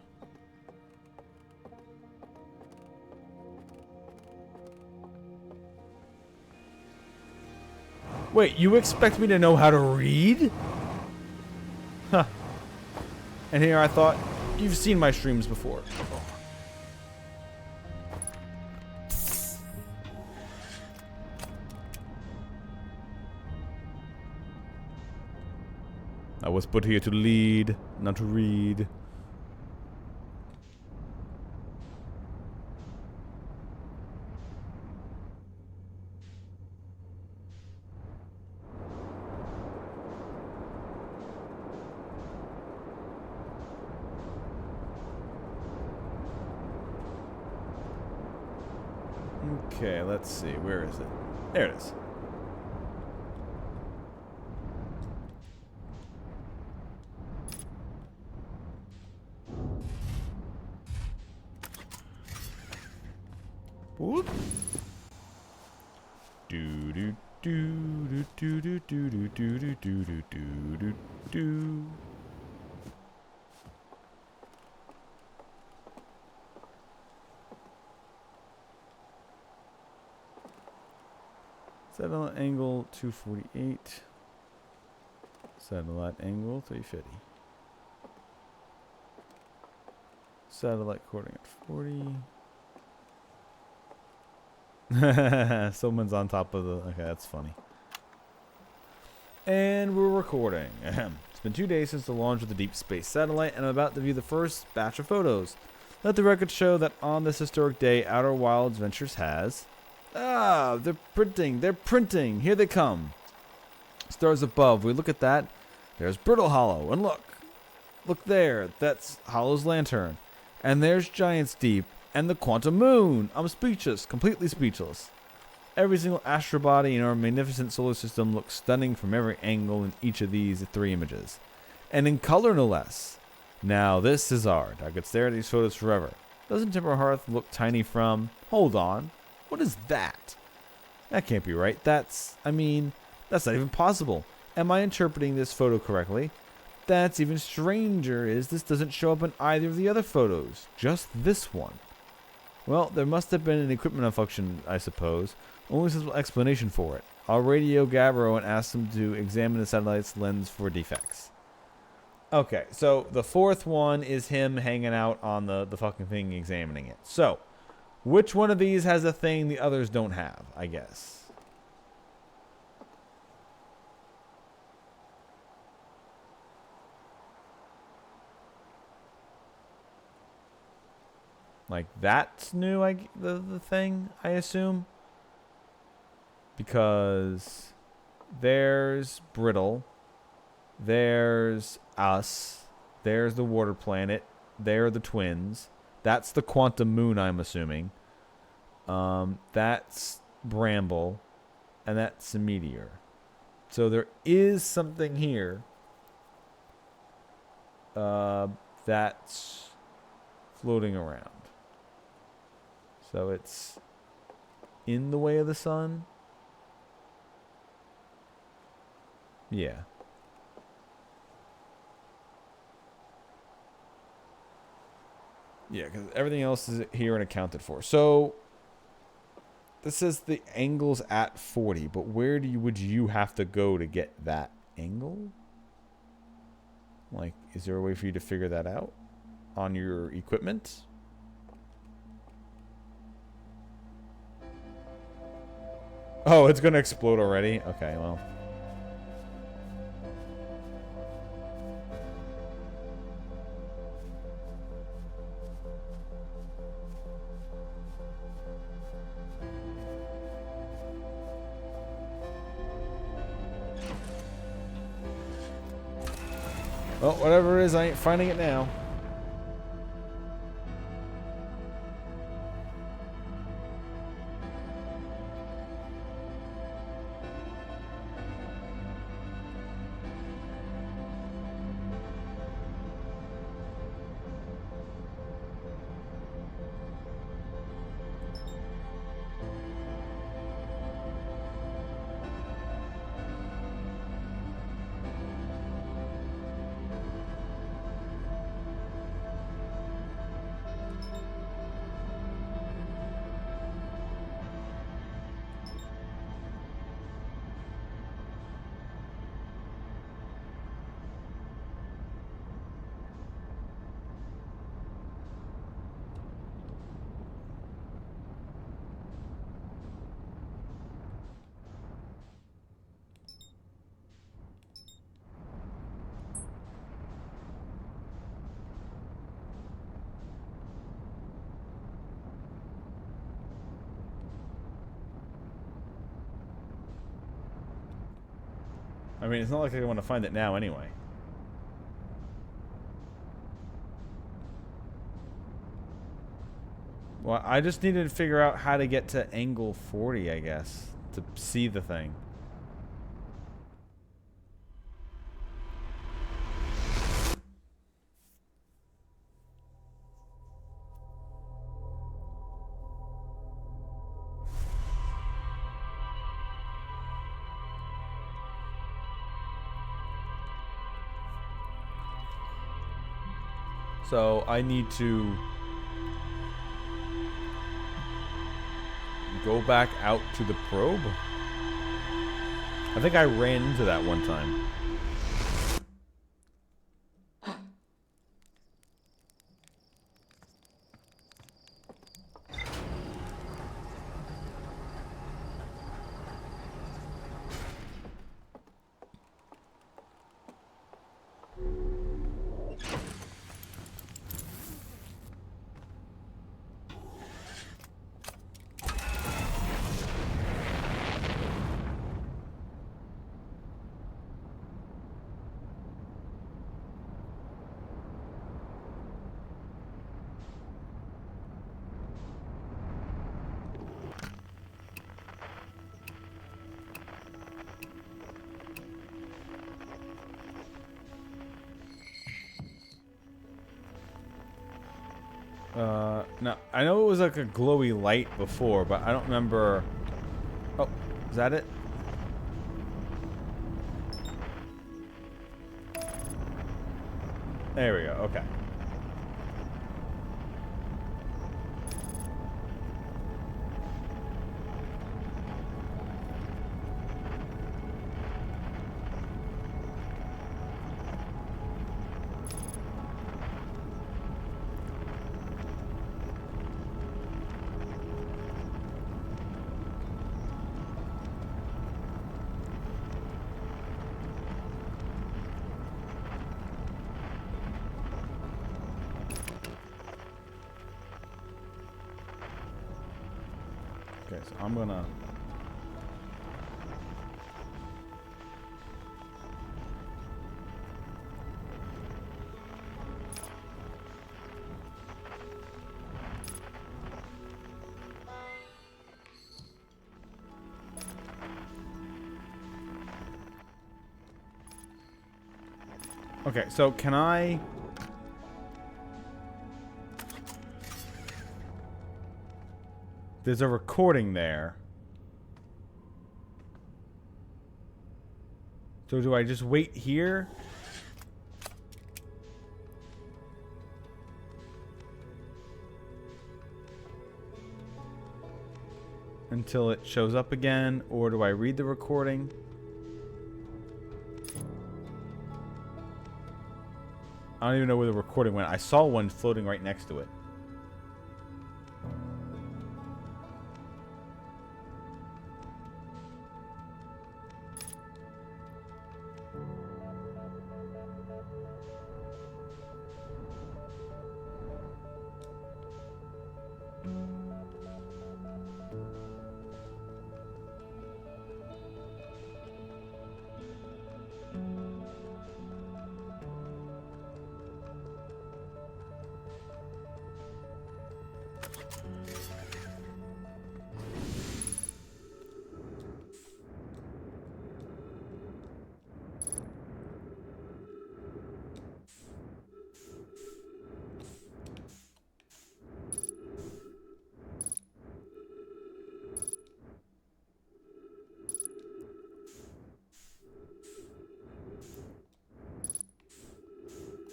Wait, you expect me to know how to read? Huh. And here I thought, you've seen my streams before. I was put here to lead, not to read. Okay, let's see. Where is it? There it is. Whoop. Do do do do do do do do do do do do do. Satellite angle 248. Satellite angle 350. Satellite coordinate 40. Someone's on top of the... Okay, that's funny. And we're recording. It's been 2 days since the launch of the Deep Space Satellite, and I'm about to view the first batch of photos. Let the record show that on this historic day, Outer Wilds Ventures has... Ah, they're printing. Here they come. Stars above. We look at that. There's Brittle Hollow. And look there. That's Hollow's lantern. And there's Giant's Deep. And the Quantum Moon. I'm speechless. Completely speechless. Every single astrobody in our magnificent solar system looks stunning from every angle in each of these 3 images. And in color, no less. Now, this is art. I could stare at these photos forever. Doesn't Timber Hearth look tiny from... Hold on. What is that? That can't be right. That's not even possible. Am I interpreting this photo correctly? That's even stranger, is this doesn't show up in either of the other photos. Just this one. Well, there must have been an equipment malfunction, I suppose. Only simple explanation for it. I'll radio Gavro and ask him to examine the satellite's lens for defects. Okay, so the 4th one is him hanging out on the fucking thing, examining it. So, which one of these has a thing the others don't have, I guess? Like, that's new, the thing, I assume? Because there's Brittle, there's us, there's the water planet, there are the twins. That's the Quantum Moon, I'm assuming. That's Bramble, and that's a meteor. So there is something here that's floating around. So it's in the way of the sun. Yeah. Yeah, because everything else is here and accounted for. So this says the angle's at 40, but where would you have to go to get that angle? Like, is there a way for you to figure that out on your equipment? Oh, it's gonna explode already? Okay, well. Well, whatever it is, I ain't finding it now. I mean, it's not like I want to find it now anyway. Well, I just needed to figure out how to get to angle 40, I guess, to see the thing. So I need to go back out to the probe. I think I ran into that one time. No, I know it was like a glowy light before, but I don't remember. Oh, is that it? There we go. Okay. Okay, so I'm gonna... Okay, so can I... There's a recording there. So do I just wait here? Until it shows up again? Or do I read the recording? I don't even know where the recording went. I saw one floating right next to it.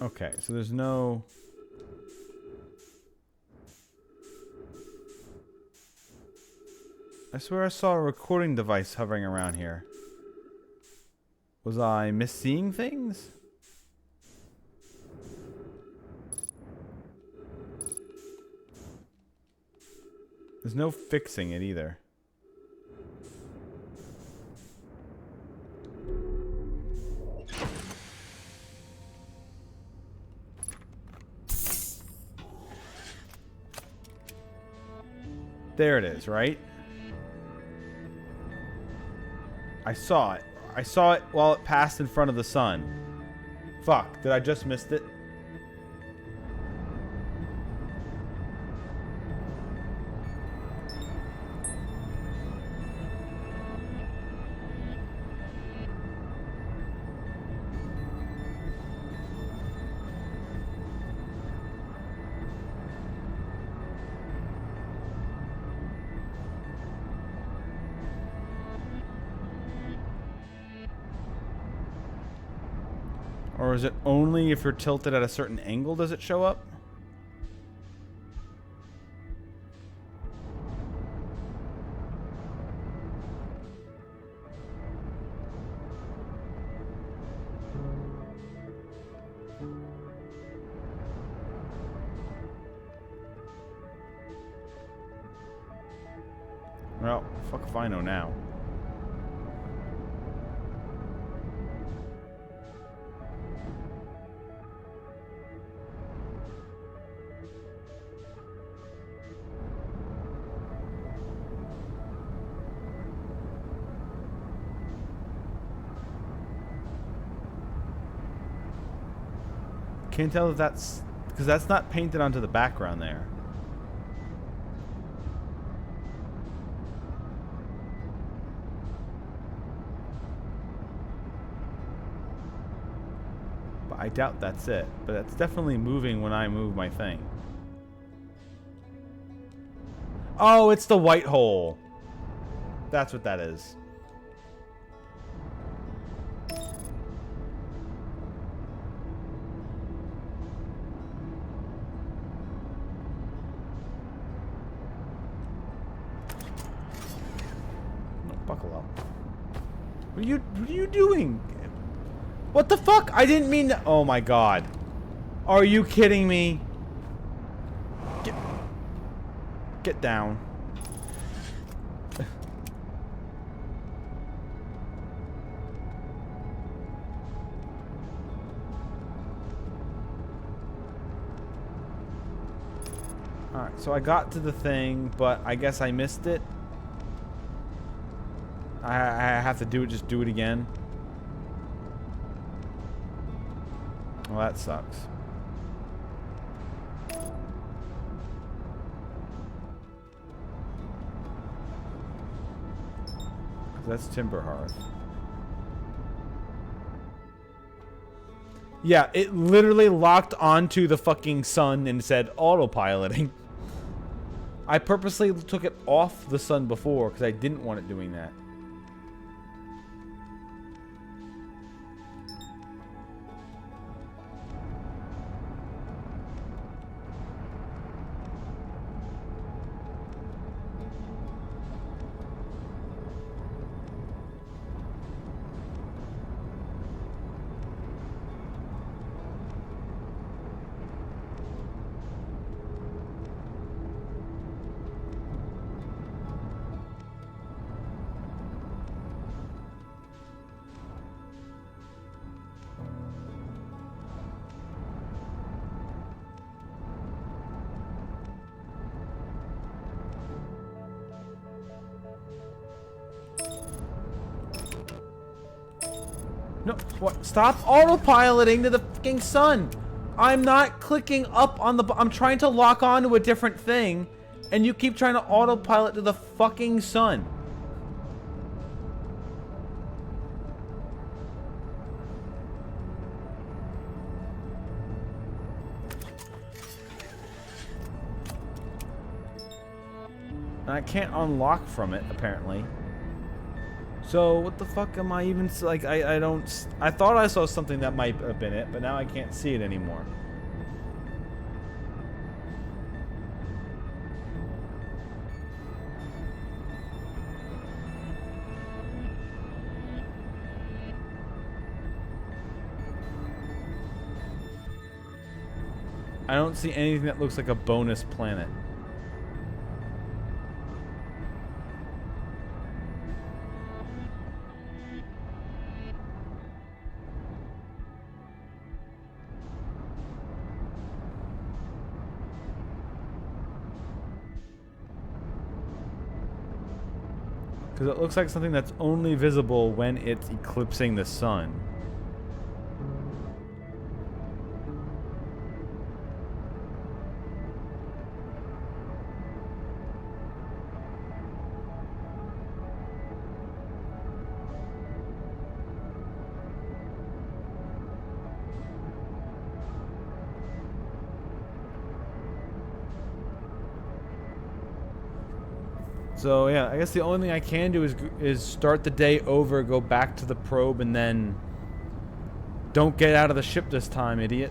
Okay, so there's no... I swear I saw a recording device hovering around here. Was I misseeing things? There's no fixing it either. There it is, right? I saw it. I saw it while it passed in front of the sun. Fuck, did I just miss it? Or is it only if you're tilted at a certain angle does it show up? Well, fuck if I know now. Can't tell if that's... because that's not painted onto the background there. But I doubt that's it. But it's definitely moving when I move my thing. Oh, it's the white hole. That's what that is. Buckle up. What are you doing? What the fuck? I didn't mean to. Oh my god. Are you kidding me? Get down. Alright, so I got to the thing, but I guess I missed it. I have to do it, just do it again. Well, that sucks. That's Timber Hearth. Yeah, it literally locked onto the fucking sun and said autopiloting. I purposely took it off the sun before because I didn't want it doing that. No, what? Stop autopiloting to the fucking sun. I'm not clicking up on the... I'm trying to lock onto a different thing, and you keep trying to autopilot to the fucking sun. And I can't unlock from it, apparently. So, what the fuck am I even... like, I don't... I thought I saw something that might have been it, but now I can't see it anymore. I don't see anything that looks like a bonus planet. Because it looks like something that's only visible when it's eclipsing the sun. So yeah, I guess the only thing I can do is start the day over, go back to the probe, and then Don't get out of the ship this time, idiot.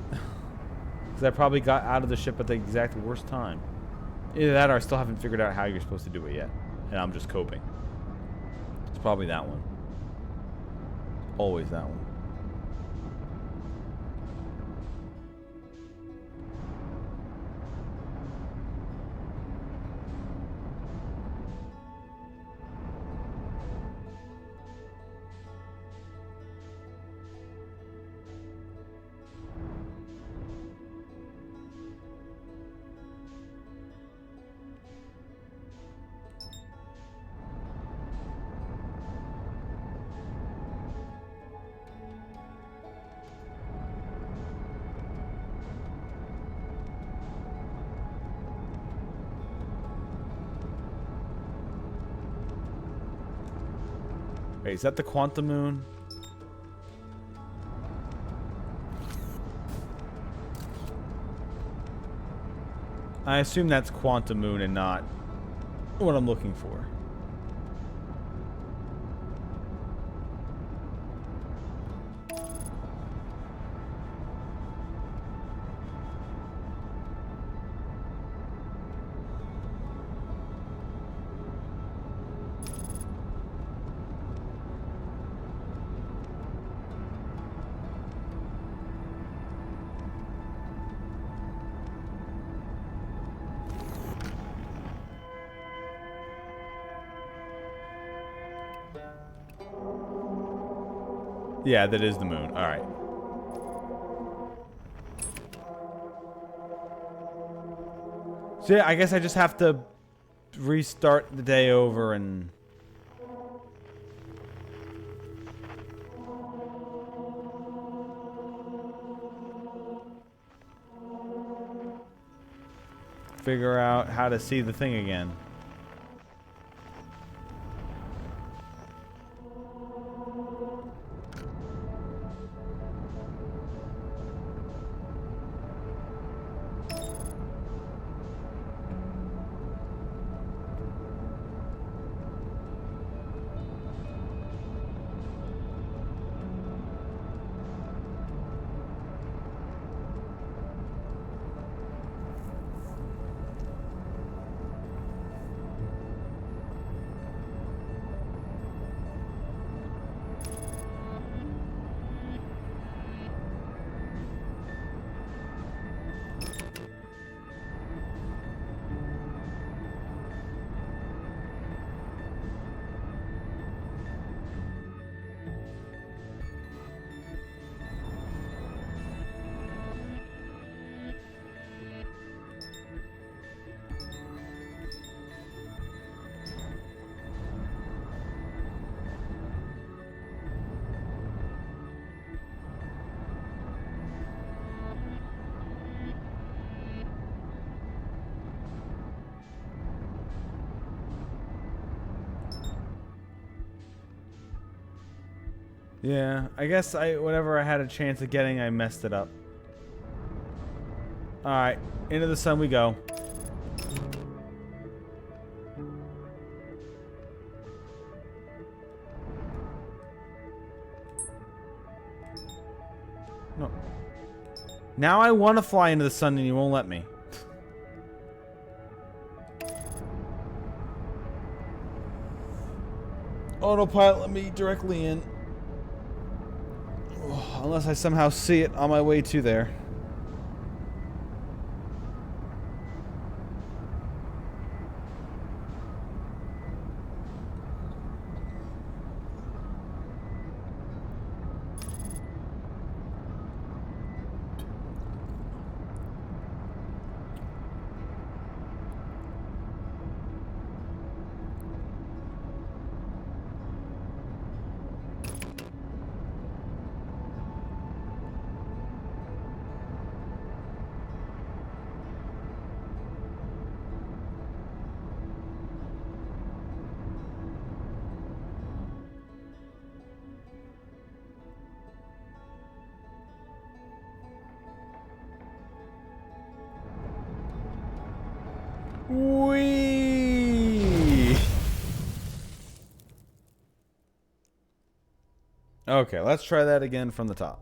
Because I probably got out of the ship at the exact worst time. Either that or I still haven't figured out how you're supposed to do it yet. And I'm just coping. It's probably that one. Always that one. Wait, is that the Quantum Moon? I assume that's Quantum Moon and not what I'm looking for. Yeah, that is the moon. All right. So yeah, I guess I just have to restart the day over and... figure out how to see the thing again. Yeah, I guess whatever I had a chance of getting, I messed it up. Alright, into the sun we go. No. Now I want to fly into the sun and you won't let me. Autopilot, let me directly in. Unless I somehow see it on my way to there. Whee! Okay, let's try that again from the top.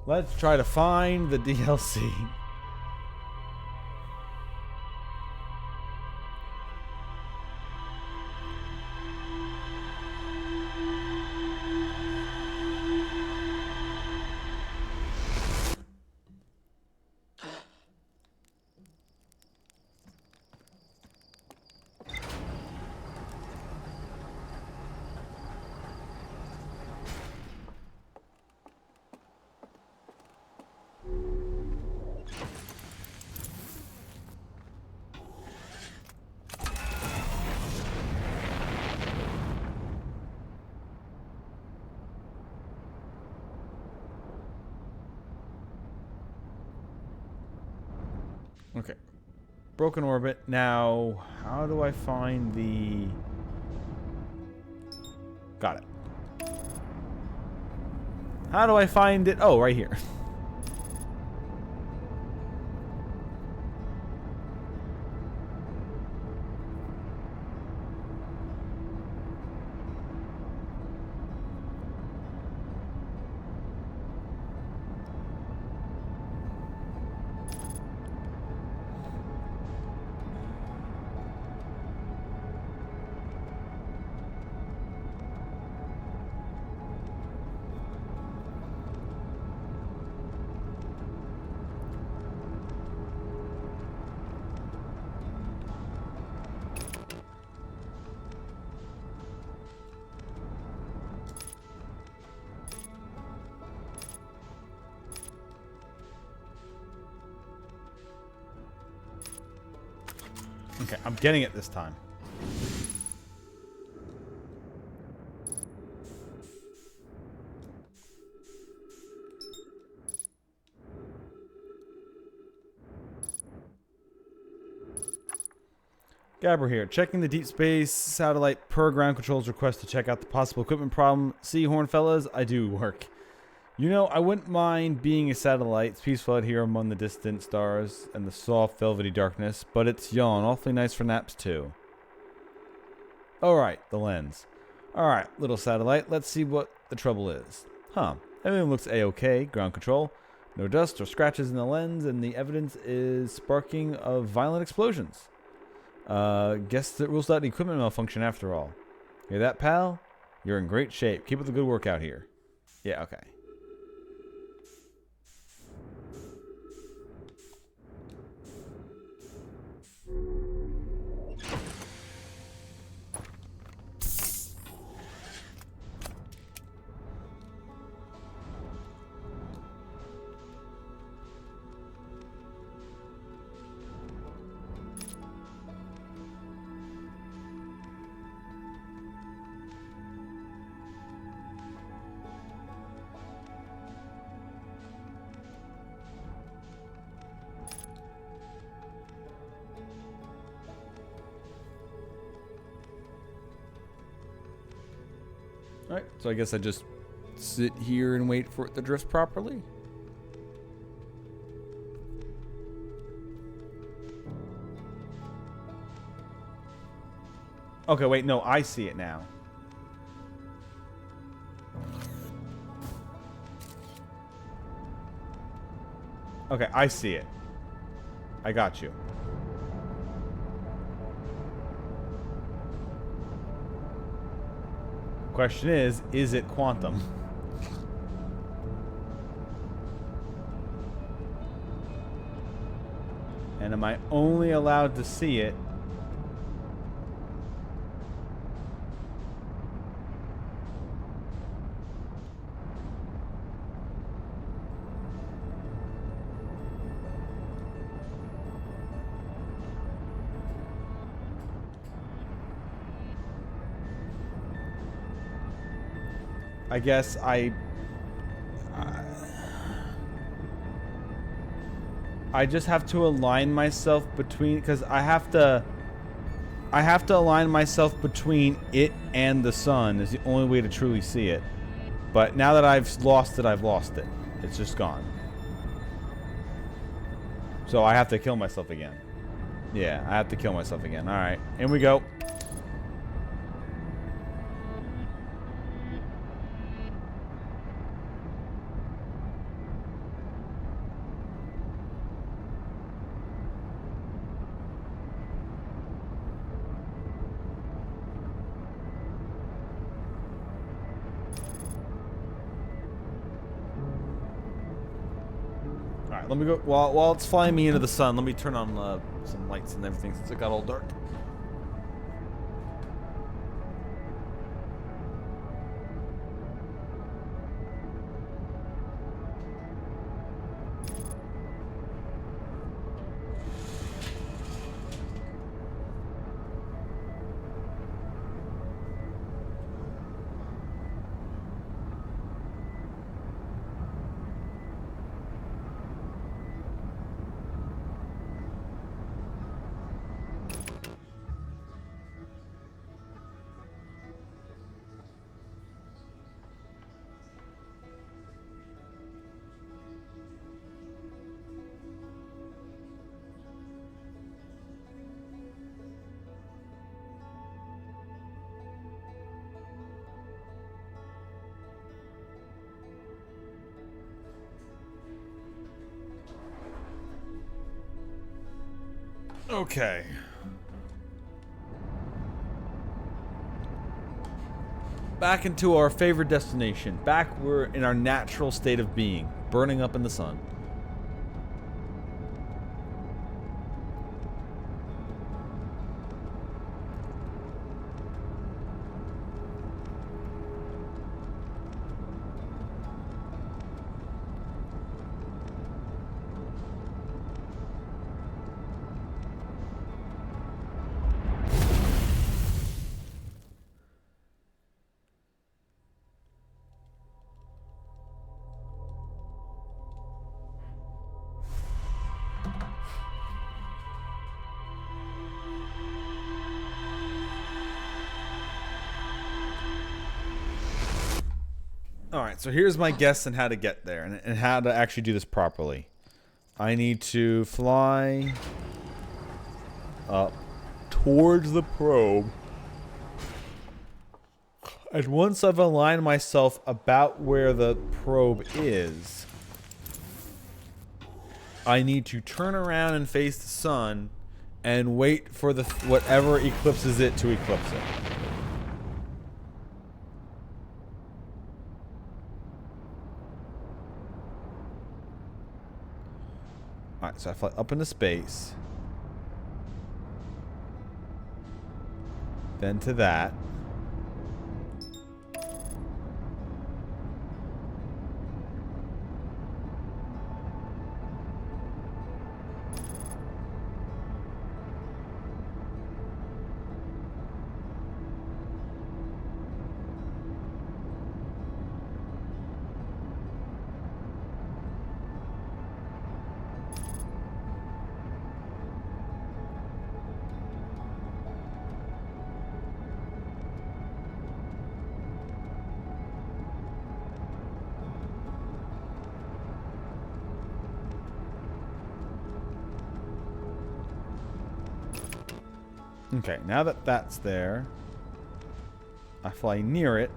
Let's try to find the DLC. Okay. Broken orbit. Now, how do I find the... Got it. How do I find it? Oh, right here. Okay, I'm getting it this time. Gabber here, checking the deep space satellite per ground control's request to check out the possible equipment problem. See, horn fellas, I do work. You know, I wouldn't mind being a satellite. It's peaceful out here among the distant stars and the soft, velvety darkness, but it's yawn. Awfully nice for naps, too. Alright, the lens. Alright, little satellite, let's see what the trouble is. Huh, everything looks a-okay, ground control. No dust or scratches in the lens, and the evidence is sparking of violent explosions. Guess that rules out equipment malfunction after all. Hear that, pal? You're in great shape. Keep up the good work out here. Yeah, okay. Alright, so I guess I just sit here and wait for it to drift properly. Okay, wait, no, I see it now. Okay, I see it. I got you. Question is it quantum? And am I only allowed to see it? I guess I just have to align myself between, because I have to align myself between it and the sun is the only way to truly see it. But now that I've lost it, I've lost it. It's just gone. So I have to kill myself again. Yeah, I have to kill myself again. Alright, in we go. right, let me go. While it's flying me into the sun, let me turn on some lights and everything since it got all dark. Okay. Back into our favorite destination. Back we're in our natural state of being, burning up in the sun. Alright, so here's my guess on how to get there and how to actually do this properly. I need to fly up towards the probe. And once I've aligned myself about where the probe is, I need to turn around and face the sun and wait for the whatever eclipses it to eclipse it. Alright, so I fly up into space. Then to that. Okay, now that that's there, I fly near it,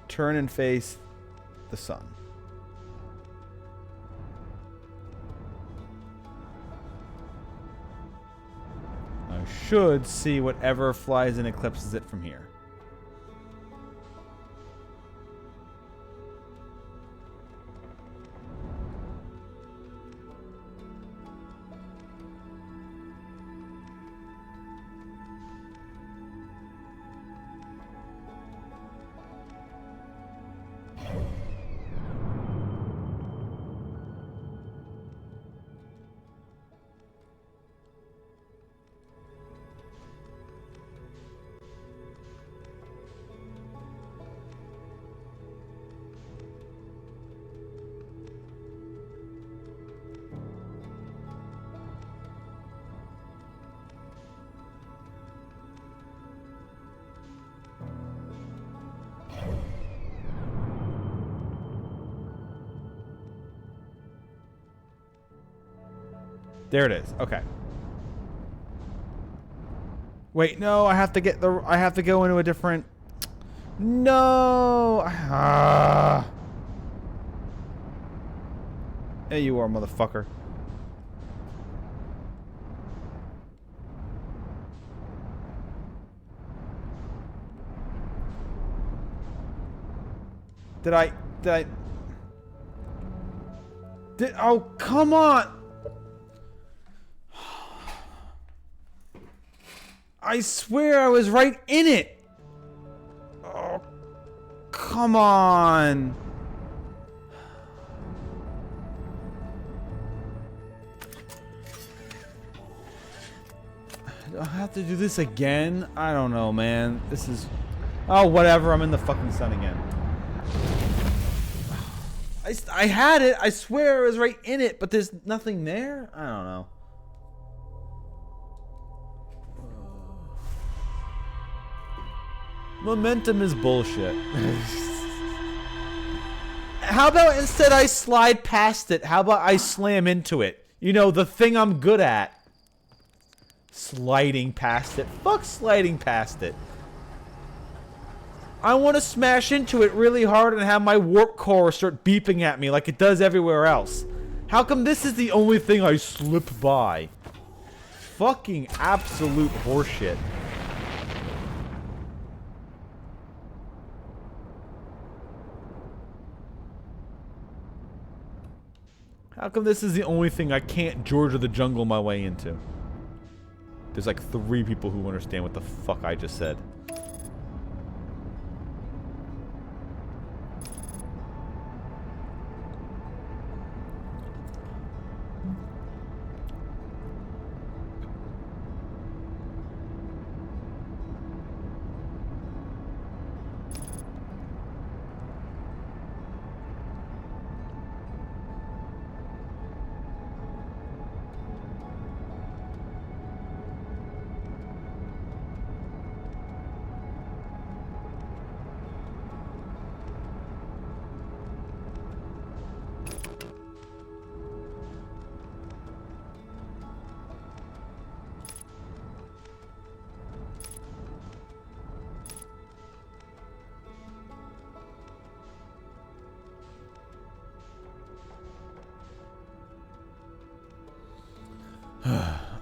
turn and face the sun. I should see whatever flies and eclipses it from here. There it is. Okay. Wait, no, I have to go into a different. No. There you are, motherfucker. Did I? Oh, come on! I swear I was right in it! Oh, come on! Do I have to do this again? I don't know, man. This is... Oh, whatever. I'm in the fucking sun again. I had it. I swear I was right in it, but there's nothing there? I don't know. Momentum is bullshit. How about instead I slide past it? How about I slam into it? You know, the thing I'm good at. Sliding past it. Fuck sliding past it. I want to smash into it really hard and have my warp core start beeping at me like it does everywhere else. How come this is the only thing I slip by? Fucking absolute horseshit. How come this is the only thing I can't George of the Jungle my way into? There's like 3 people who understand what the fuck I just said.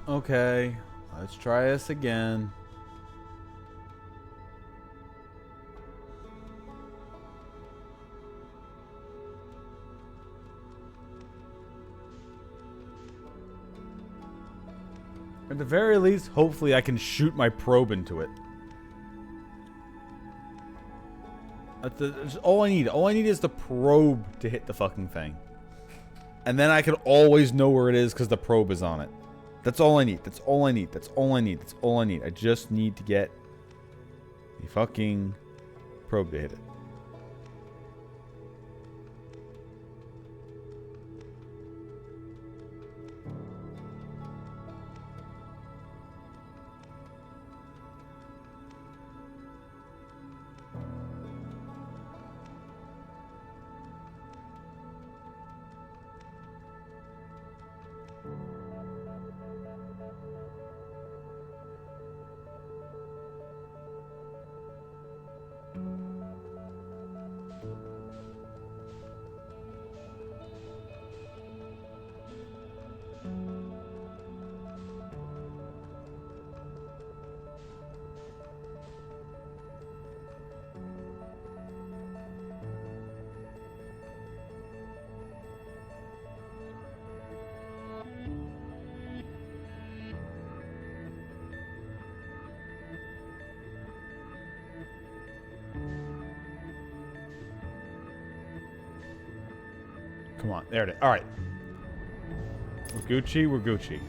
Okay, let's try this again. At the very least, hopefully I can shoot my probe into it. That's all I need. All I need is the probe to hit the fucking thing. And then I can always know where it is because the probe is on it. That's all I need. That's all I need. That's all I need. That's all I need. I just need to get the fucking probe to hit it. Come on, there it is. All right. We're Gucci, we're Gucci.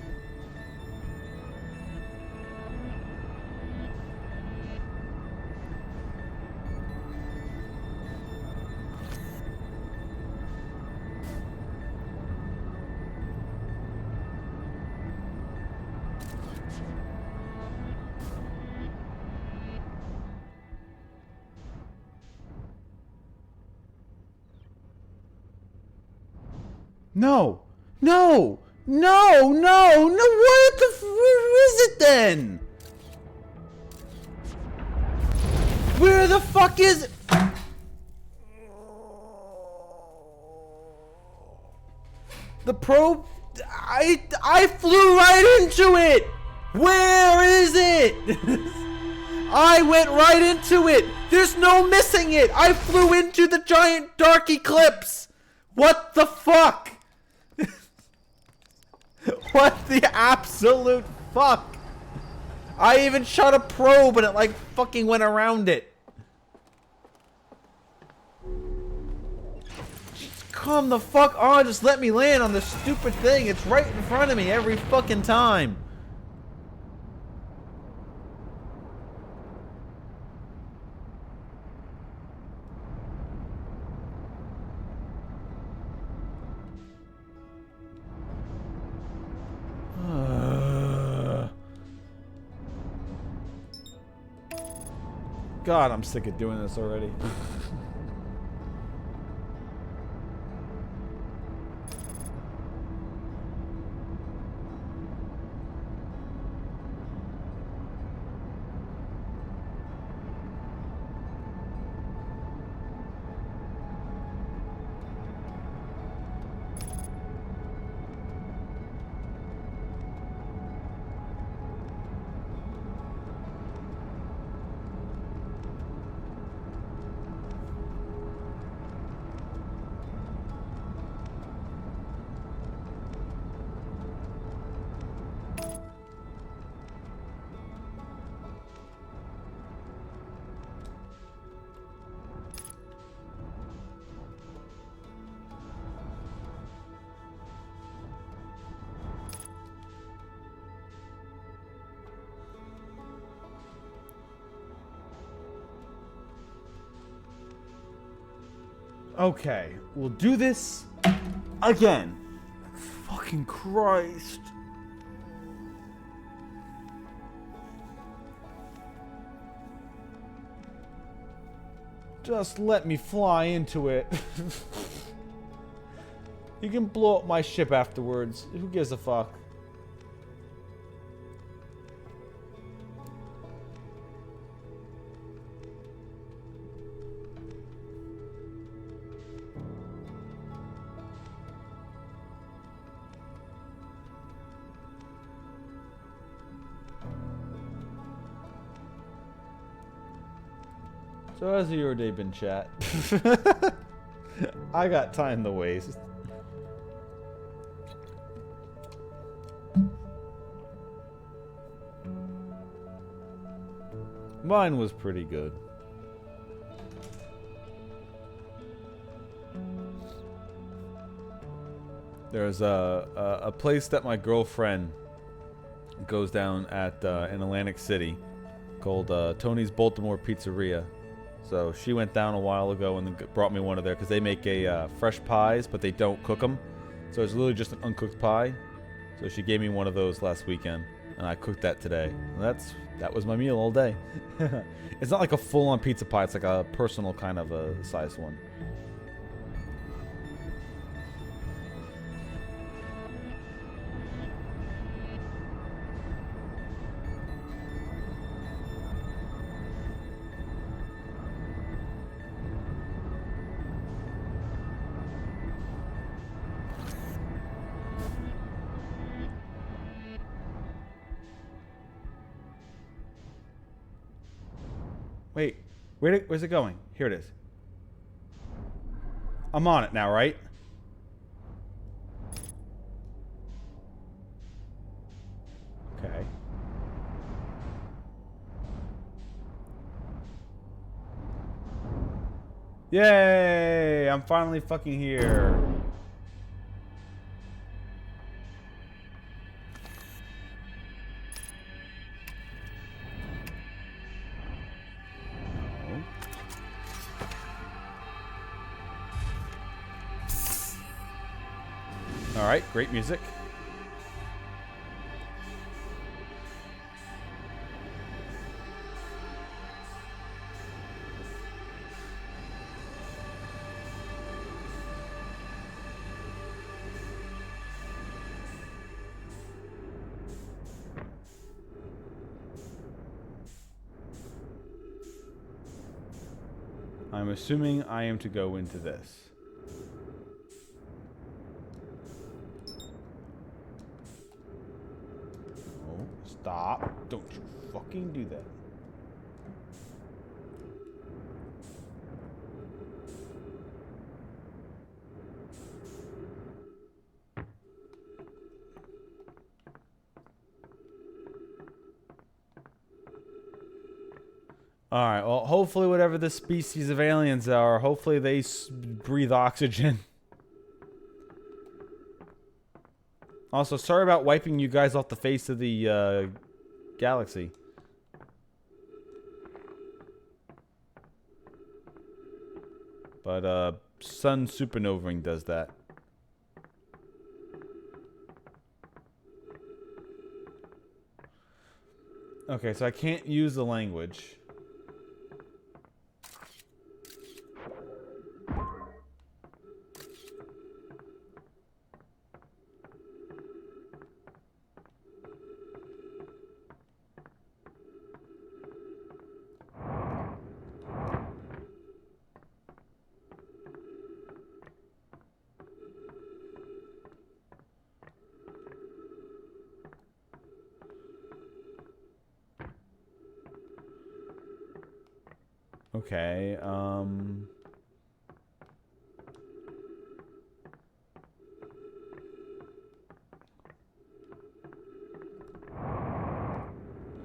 No! No! No! No! No! What the where is it then? Where the fuck is it? The probe... I flew right into it! Where is it? I went right into it. There's no missing it. I flew into the giant dark eclipse. What the fuck? What the absolute fuck? I even shot a probe and it like fucking went around it. Just come the fuck on. Just let me land on this stupid thing. It's right in front of me every fucking time. God, I'm sick of doing this already. Okay, we'll do this again. Fucking Christ. Just let me fly into it. You can blow up my ship afterwards. Who gives a fuck? So how's your day been, chat? I got time to waste. Mine was pretty good. There's a place that my girlfriend goes down at in Atlantic City called Tony's Baltimore Pizzeria. So she went down a while ago and brought me one of there because they make a fresh pies, but they don't cook them. So it's literally just an uncooked pie. So she gave me one of those last weekend, and I cooked that today. And that was my meal all day. It's not like a full-on pizza pie. It's like a personal kind of a size one. Wait, where's it going? Here it is. I'm on it now, right? Okay. Yay! I'm finally fucking here. Alright, great music. I'm assuming I am to go into this. Stop. Don't you fucking do that. All right. Well, hopefully, whatever this species of aliens are, hopefully they breathe oxygen. Also, sorry about wiping you guys off the face of the galaxy. But sun supernovaing does that. Okay, so I can't use the language. Okay,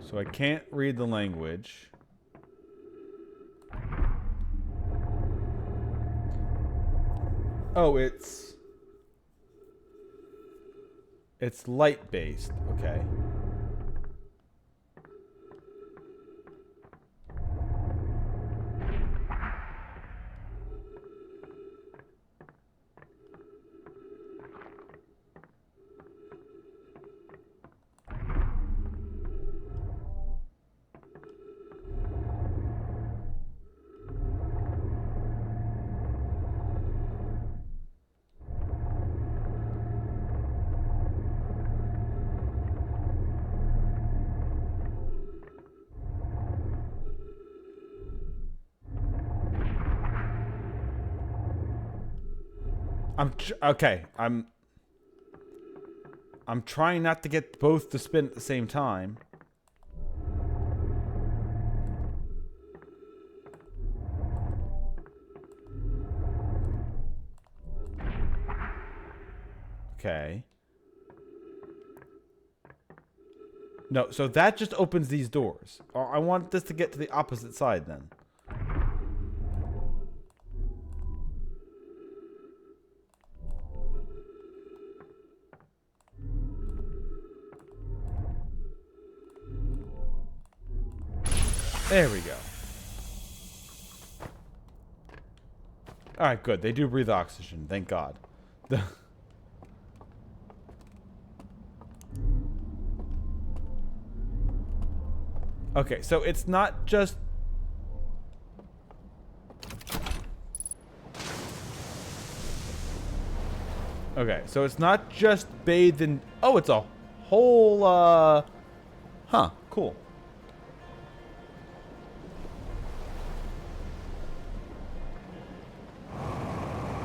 so I can't read the language. Oh, it's light based. Okay. Okay. I'm trying not to get both to spin at the same time. Okay. No, so that just opens these doors. I want this to get to the opposite side then. There we go. Alright, good. They do breathe oxygen. Thank God. Okay, so it's not just... Okay, so it's not just bathed in... Oh, it's a whole, Huh, cool.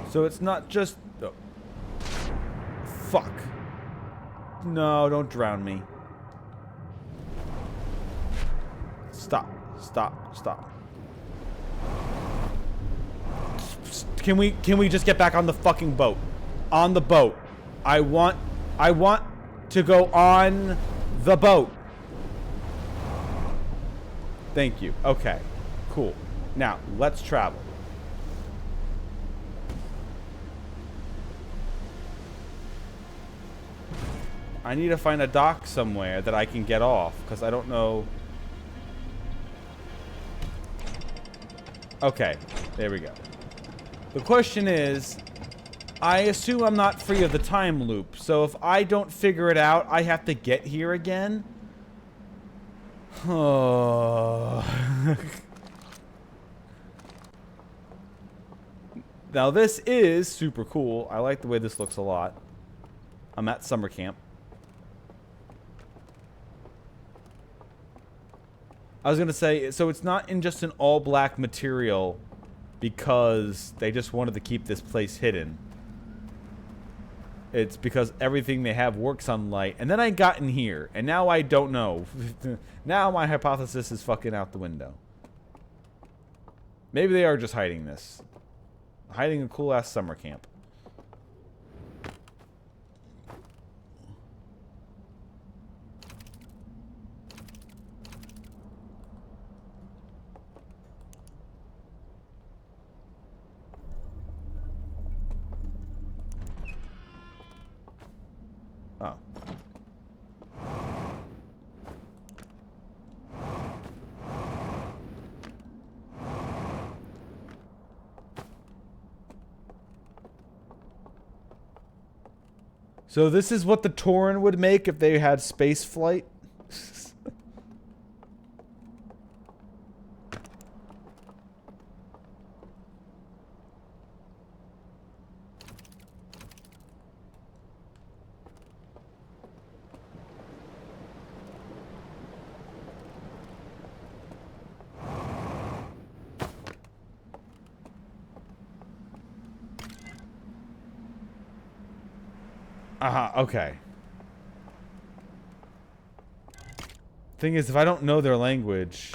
So it's not just... Oh. Fuck. No, don't drown me. Stop. Stop. Stop. Can we just get back on the fucking boat? On the boat. I want to go on the boat. Thank you. Okay. Cool. Now, let's travel. I need to find a dock somewhere that I can get off, because I don't know... Okay, there we go. The question is, I assume I'm not free of the time loop, so if I don't figure it out, I have to get here again? Oh. Now this is super cool. I like the way this looks a lot. I'm at summer camp. I was gonna say, so it's not in just an all black material because they just wanted to keep this place hidden. It's because everything they have works on light. And then I got in here, and now I don't know. Now my hypothesis is fucking out the window. Maybe they are just hiding this. Hiding a cool ass summer camp. So this is what the Tauren would make if they had space flight. Okay. Thing is, if I don't know their language...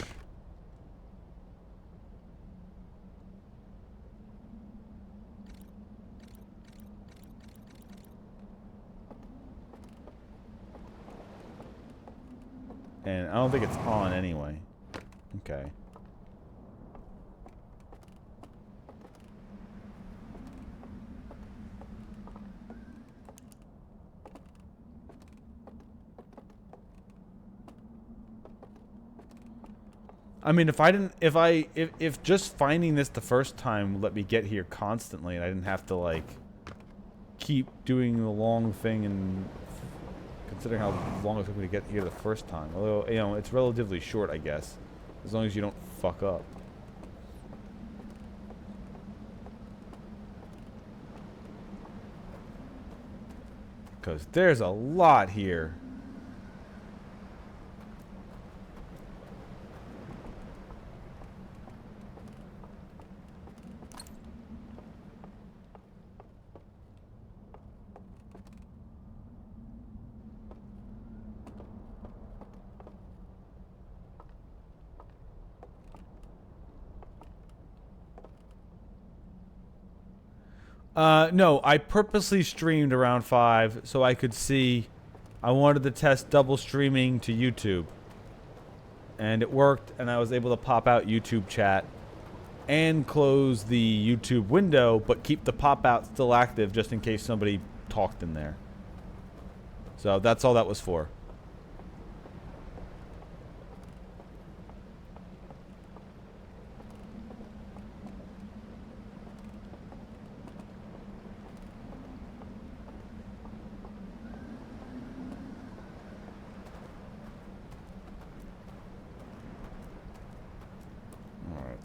And I don't think it's on anyway. Okay. I mean, if just finding this the first time let me get here constantly and I didn't have to, like, keep doing the long thing, and considering how long it took me to get here the first time. Although, you know, it's relatively short, I guess. As long as you don't fuck up. Because there's a lot here. No, I purposely streamed around 5 so I could see. I wanted to test double streaming to YouTube. And it worked, and I was able to pop out YouTube chat and close the YouTube window, but keep the pop-out still active just in case somebody talked in there. So that's all that was for.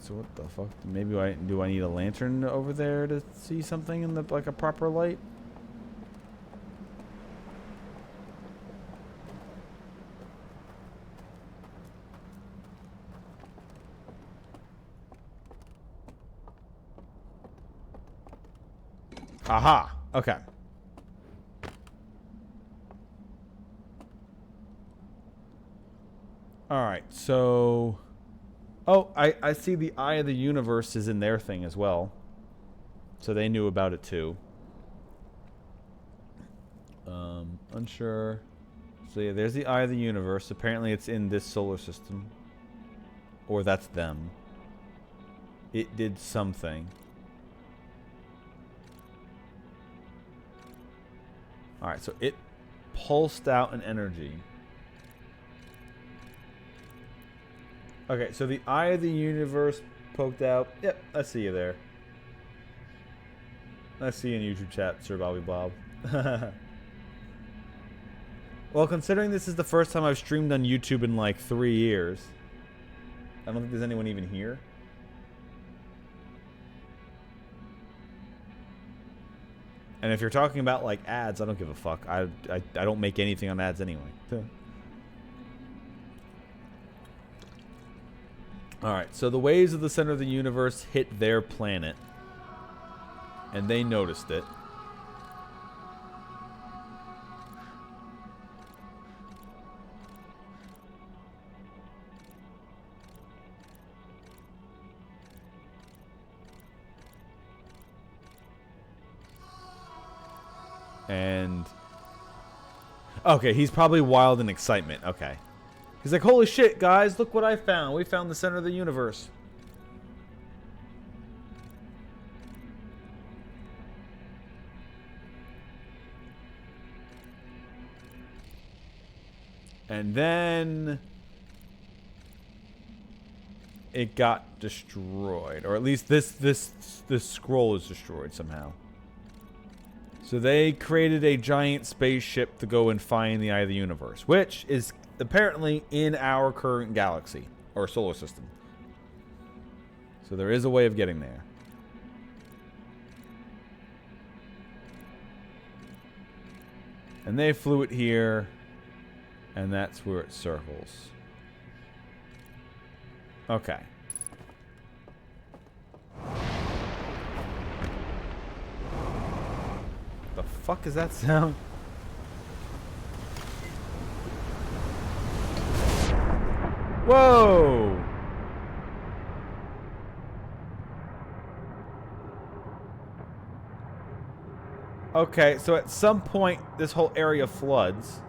So what the fuck? Maybe do I need a lantern over there to see something in the, like, a proper light? Aha. Okay. All right. So. Oh, I see the Eye of the Universe is in their thing as well. So they knew about it too. Unsure. So yeah, there's the Eye of the Universe. Apparently it's in this solar system. Or that's them. It did something. Alright, so it pulsed out an energy. Okay, so the Eye of the Universe poked out. Yep, I see you there. I see you in YouTube chat, Sir Bobby Bob. Well, considering this is the first time I've streamed on YouTube in like 3 years, I don't think there's anyone even here. And if you're talking about like ads, I don't give a fuck. I don't make anything on ads anyway. Alright, so the waves of the center of the universe hit their planet. And they noticed it. And... okay, he's probably wild in excitement. Okay. He's like, holy shit, guys, look what I found. We found the center of the universe. And then... it got destroyed. Or at least this scroll is destroyed somehow. So they created a giant spaceship to go and find the Eye of the Universe, which is apparently in our current galaxy or solar system. So there is a way of getting there. And they flew it here, and that's where it circles. Okay. The fuck is that sound? Whoa! Okay, so at some point, this whole area floods.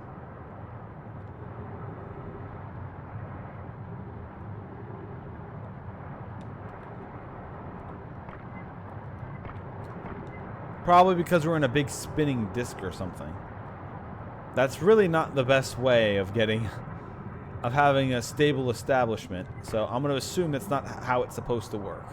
Probably because we're in a big spinning disc or something. That's really not the best way of getting... of having a stable establishment. So I'm going to assume that's not how it's supposed to work.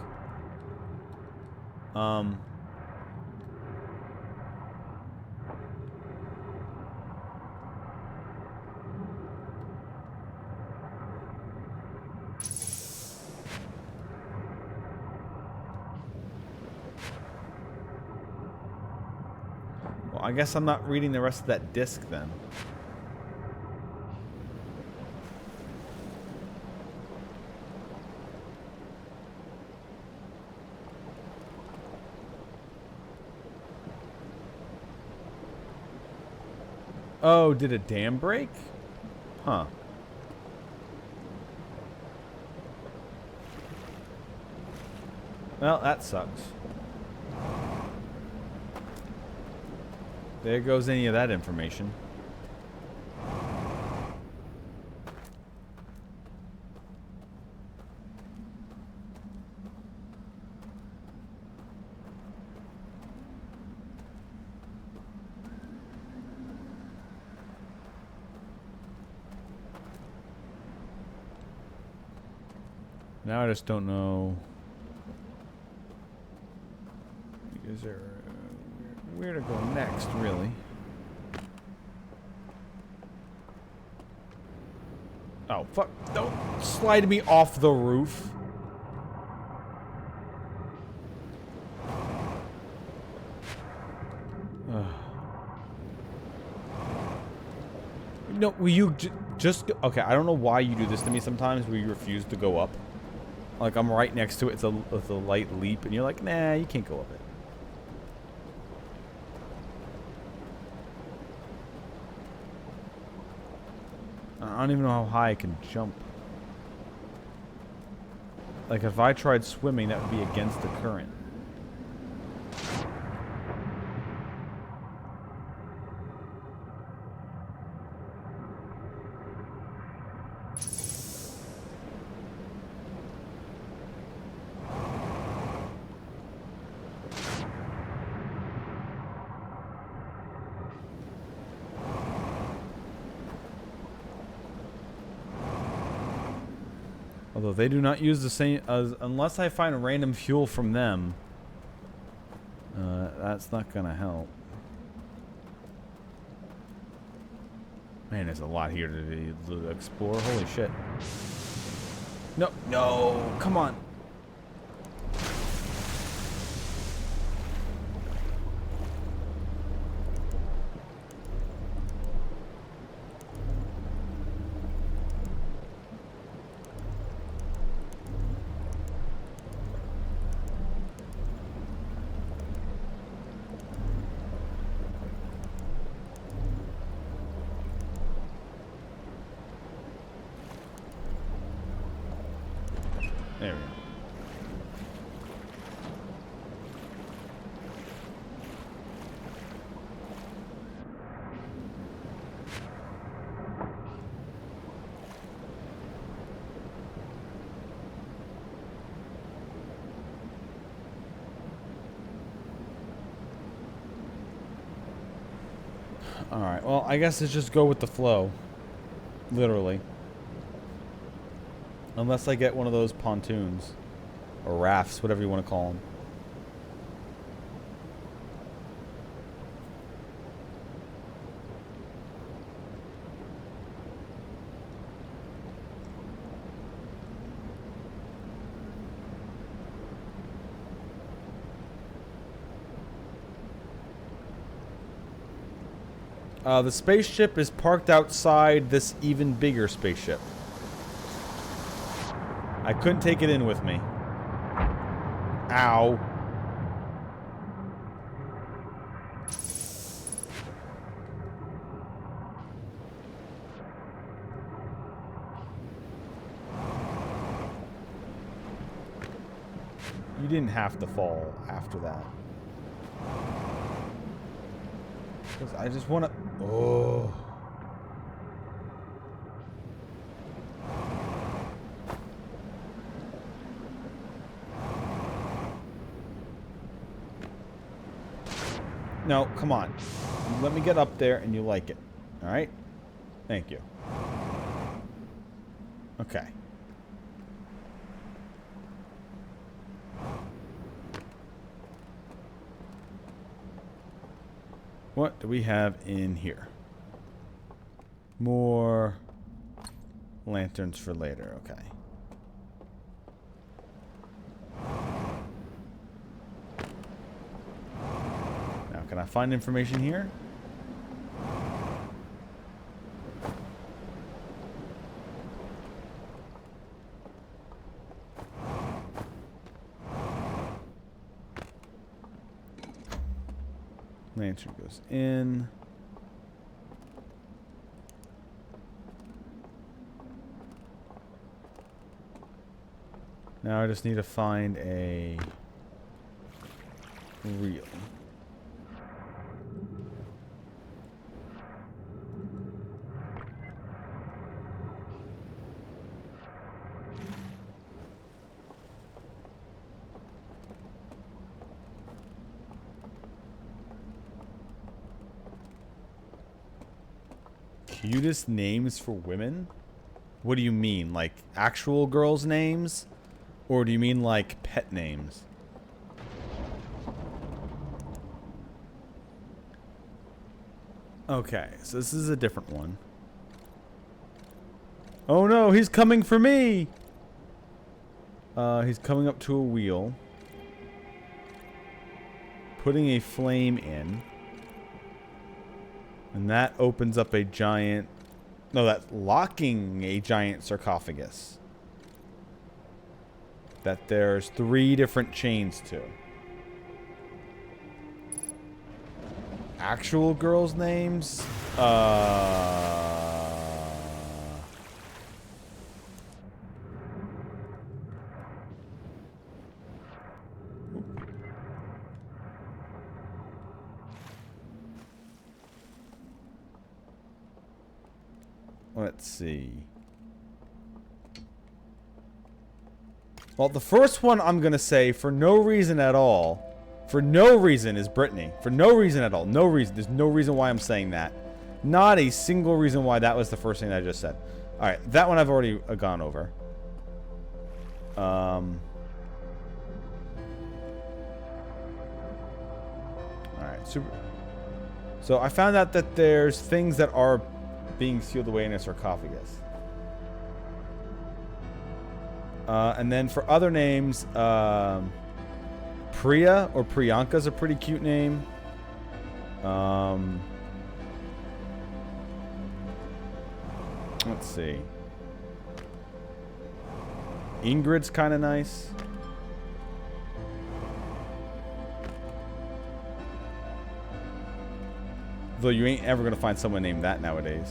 Well, I guess I'm not reading the rest of that disc then. Oh, did a dam break? Huh. Well, that sucks. There goes any of that information. Now I just don't know. Is there where to go next, really? Oh, fuck. Don't slide me off the roof. No, will you just... Okay, I don't know why you do this to me sometimes where you refuse to go up. Like, I'm right next to it. It's a light leap, and you're like, nah, you can't go up it. I don't even know how high I can jump. Like, if I tried swimming, that would be against the current. Although they do not use the same, unless I find random fuel from them, that's not gonna help. Man, there's a lot here to explore. Holy shit. No, no, come on. There we go. Alright, well, I guess let's just go with the flow. Literally. Unless I get one of those pontoons. Or rafts, whatever you want to call them. The spaceship is parked outside this even bigger spaceship. I couldn't take it in with me. Ow. You didn't have to fall after that. Because I just want to... Oh. No, come on. Let me get up there and you like it. Alright? Thank you. Okay. What do we have in here? More lanterns for later. Okay. Now, can I find information here? Lantern goes in. Now I just need to find a reel. Cutest names for women? What do you mean? Like actual girls' names? Or do you mean like pet names? Okay, so this is a different one. Oh no, he's coming for me! He's coming up to a wheel. Putting a flame in. And that opens up a giant... No, that's locking a giant sarcophagus. That there's 3 different chains to. Actual girls' names? Let's see. Well, the first one I'm going to say, for no reason at all, for no reason, is Brittany. For no reason at all. No reason. There's no reason why I'm saying that. Not a single reason why that was the first thing that I just said. Alright, that one I've already gone over. Alright, super. So I found out that there's things that are being sealed away in a sarcophagus. And then for other names, Priya or Priyanka is a pretty cute name. Let's see. Ingrid's kind of nice. Though you ain't ever going to find someone named that nowadays.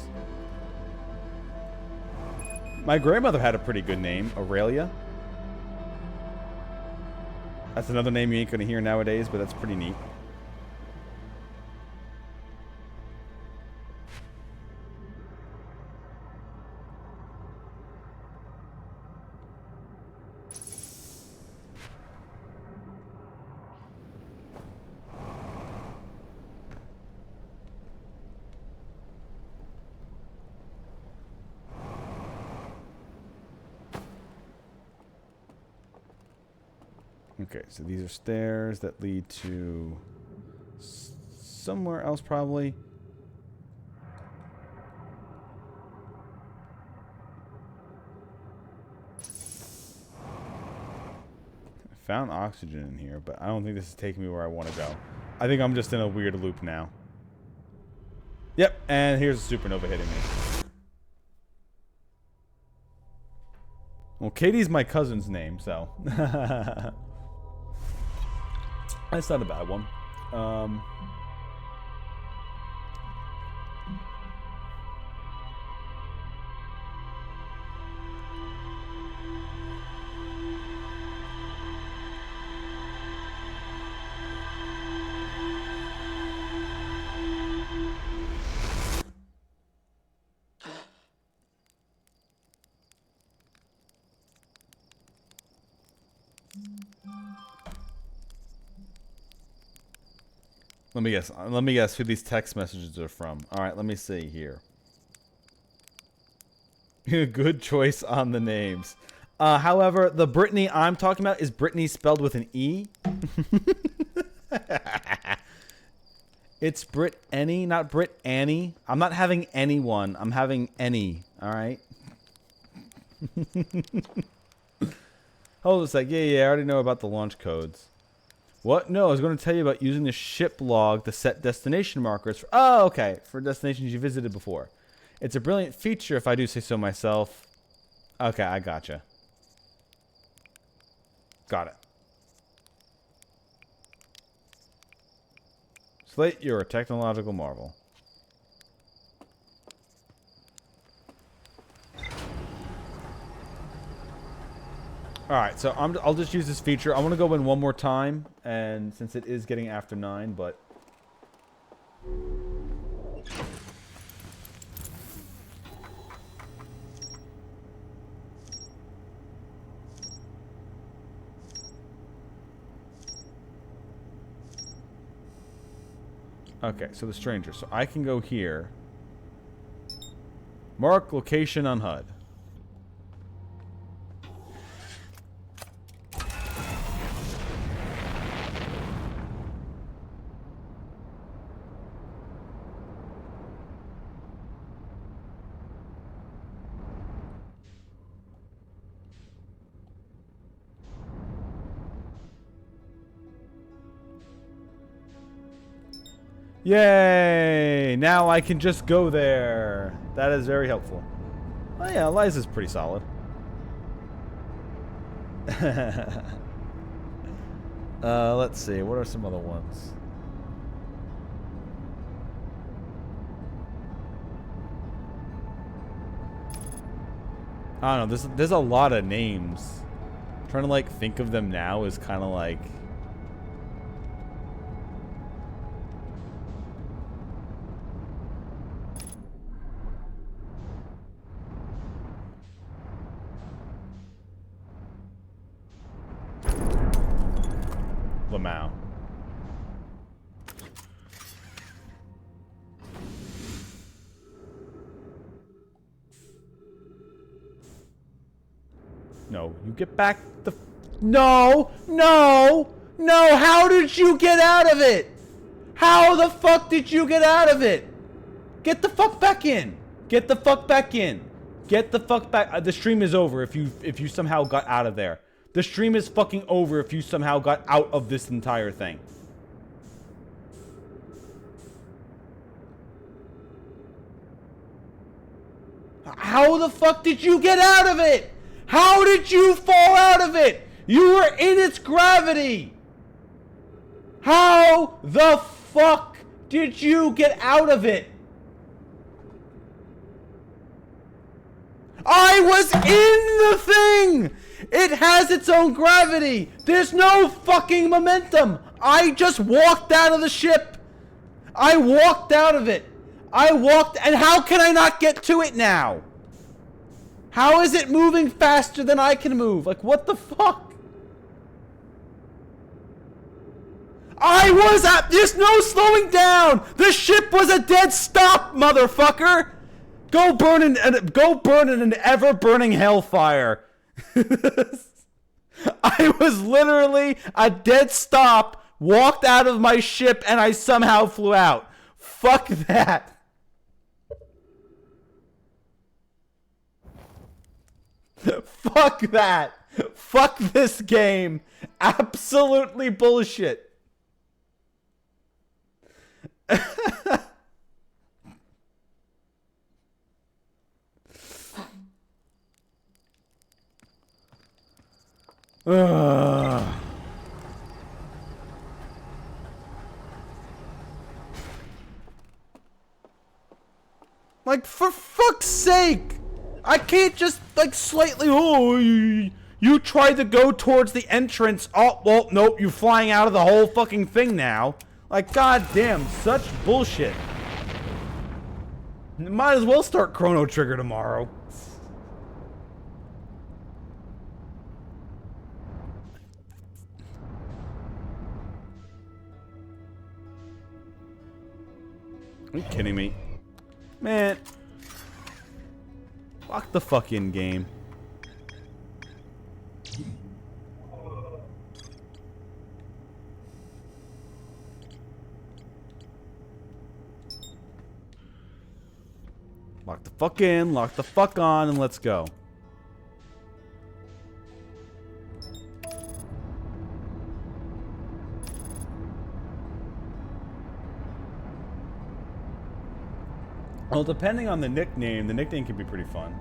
My grandmother had a pretty good name, Aurelia. That's another name you ain't going to hear nowadays, but that's pretty neat. Okay, so these are stairs that lead to somewhere else, probably. I found oxygen in here, but I don't think this is taking me where I want to go. I think I'm just in a weird loop now. Yep, and here's a supernova hitting me. Well, Katie's my cousin's name, so that's not a bad one. Let me guess. Let me guess who these text messages are from. All right, let me see here. Good choice on the names. However, the Brittany I'm talking about is Brittany spelled with an E. It's Brit-Any, not Brit-Annie. I'm not having anyone. I'm having any. All right. Hold on a sec. Yeah, I already know about the launch codes. What? No, I was going to tell you about using the ship log to set destination markers. Oh, okay. For destinations you visited before. It's a brilliant feature if I do say so myself. Okay, I gotcha. Got it. Slate, you're a technological marvel. Alright, so I'll just use this feature. I want to go in one more time, and since it is getting after 9, but... Okay, so the stranger. So I can go here. Mark location on HUD. Yay! Now I can just go there. That is very helpful. Oh yeah, Eliza's pretty solid. Let's see. What are some other ones? I don't know. There's a lot of names. Trying to like think of them now is kind of like... Lamau. No, you get back the... No! No! No! How did you get out of it? How the fuck did you get out of it? Get the fuck back in! Get the fuck back in! Get the fuck back... the stream is over if you somehow got out of there. The stream is fucking over if you somehow got out of this entire thing. How the fuck did you get out of it? How did you fall out of it? You were in its gravity. How the fuck did you get out of it? I was in the thing! It has its own gravity! There's no fucking momentum! I just walked out of the ship! I walked out of it! I walked, and how can I not get to it now? How is it moving faster than I can move? Like, what the fuck? I was at, there's no slowing down! The ship was a dead stop, motherfucker! Go burn in an ever-burning hellfire. I was literally a dead stop, walked out of my ship, and I somehow flew out. Fuck that. Fuck that. Fuck this game. Absolutely bullshit. Ugh. Like, for fuck's sake! I can't just, like, slightly, oh, you tried to go towards the entrance. Oh, well, nope, you're flying out of the whole fucking thing now. Like, goddamn, such bullshit. Might as well start Chrono Trigger tomorrow. Are you kidding me? Man. Lock the fucking game. Lock the fuck in, lock the fuck on, and let's go. Well, depending on the nickname can be pretty fun.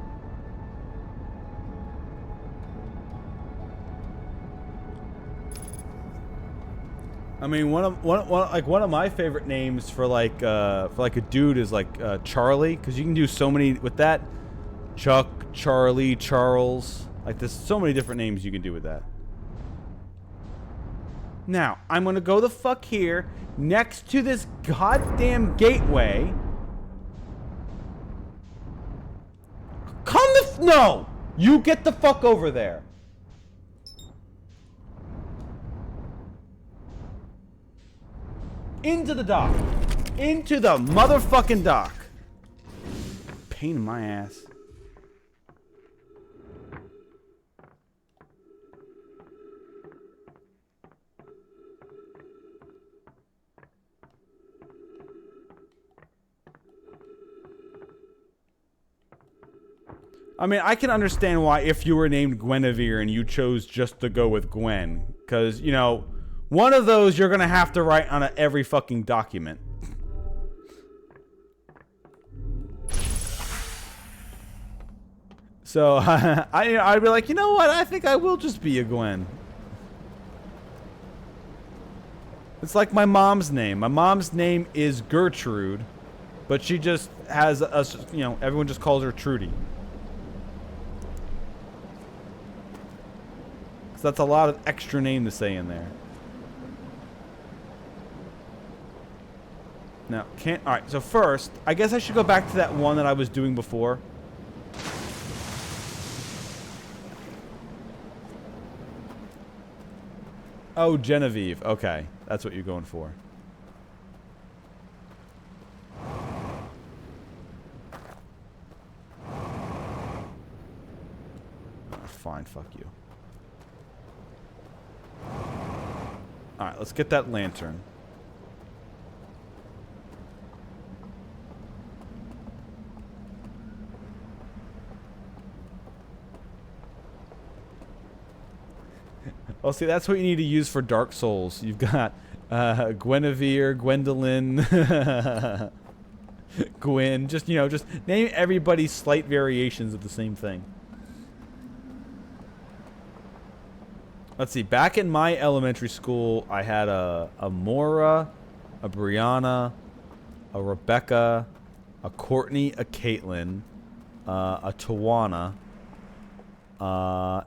I mean, one of my favorite names for like a dude is like Charlie, because you can do so many with that. Chuck, Charlie, Charles. Like, there's so many different names you can do with that. Now, I'm gonna go the fuck here, next to this goddamn gateway. No! You get the fuck over there. Into the dock. Into the motherfucking dock. Pain in my ass. I mean, I can understand why if you were named Guinevere and you chose just to go with Gwen. Because, you know, one of those you're going to have to write on every fucking document. So, I'd be like, you know what? I think I will just be a Gwen. It's like my mom's name. My mom's name is Gertrude. But she just has a, you know, everyone just calls her Trudy. So that's a lot of extra name to say in there. Now, can't... Alright, so first, I guess I should go back to that one that I was doing before. Oh, Genevieve. Okay, that's what you're going for. Oh, fine, fuck you. Alright, let's get that lantern. Oh, see, that's what you need to use for Dark Souls. You've got Guinevere, Gwendolyn, Gwyn. Just, you know, just name everybody slight variations of the same thing. Let's see, back in my elementary school, I had a Mora, a Brianna, a Rebecca, a Courtney, a Caitlin, a Tawana,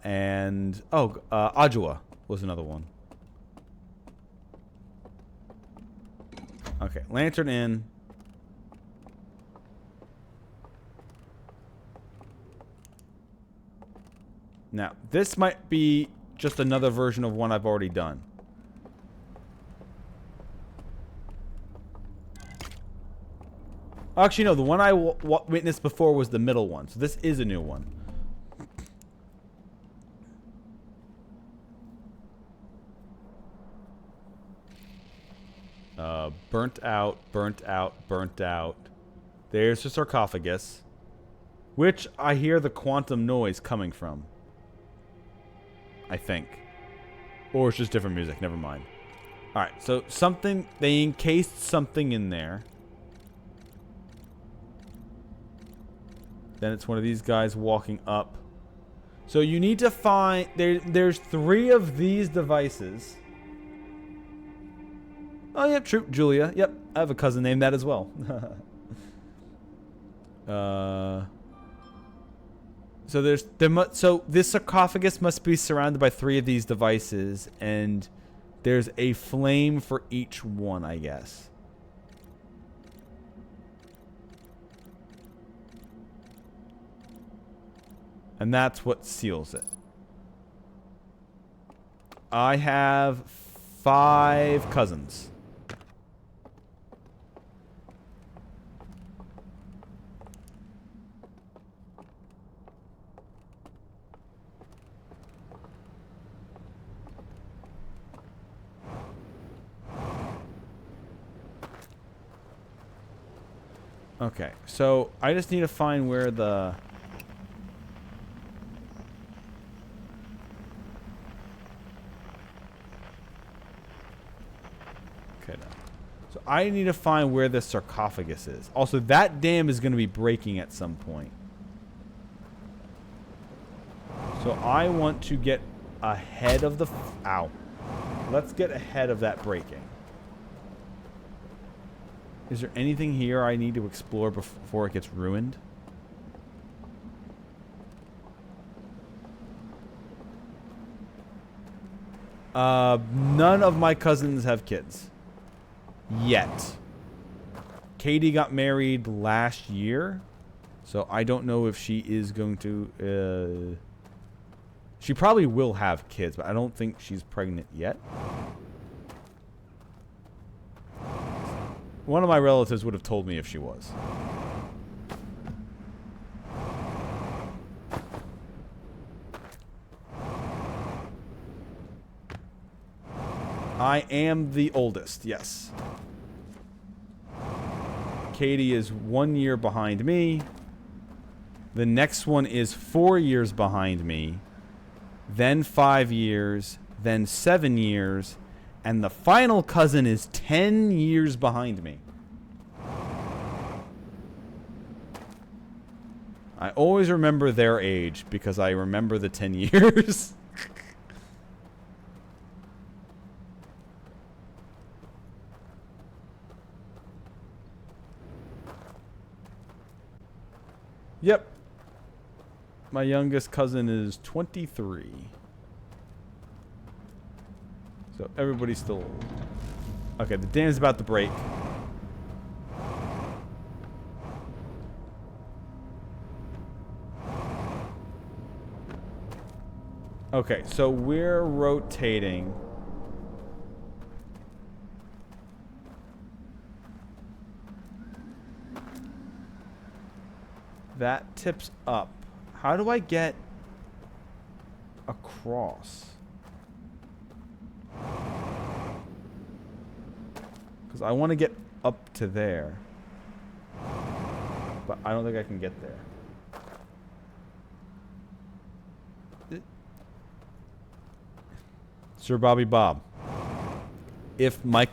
and, Adjua was another one. Okay, lantern in. Now, this might be just another version of one I've already done. Actually, no, the one I witnessed before was the middle one, so this is a new one. Burnt out, burnt out, burnt out. There's the sarcophagus, which I hear the quantum noise coming from. I think. Or it's just different music, never mind. Alright, so something, they encased something in there. Then it's one of these guys walking up. So you need to find... There's 3 of these devices. Oh, yep, true. Julia. Yep, I have a cousin named that as well. So this sarcophagus must be surrounded by 3 of these devices, and there's a flame for each one, I guess. And that's what seals it. I have 5 cousins. Okay, so I just need to find where the... Okay, no. So I need to find where the sarcophagus is. Also, that dam is going to be breaking at some point. So I want to get ahead of the... Ow. Let's get ahead of that breaking. Is there anything here I need to explore before it gets ruined? None of my cousins have kids. Yet. Katie got married last year. So I don't know if she is going to... She probably will have kids, but I don't think she's pregnant yet. One of my relatives would have told me if she was. I am the oldest, yes. Katie is 1 year behind me. The next one is 4 years behind me. Then 5 years. Then 7 years. And the final cousin is 10 years behind me. I always remember their age because I remember the 10 years. Yep. My youngest cousin is 23. So everybody's still old. Okay, the dam's about to break. Okay, so we're rotating. That tips up. How do I get across? Because I want to get up to there. But I don't think I can get there. Sir Bobby Bob. If my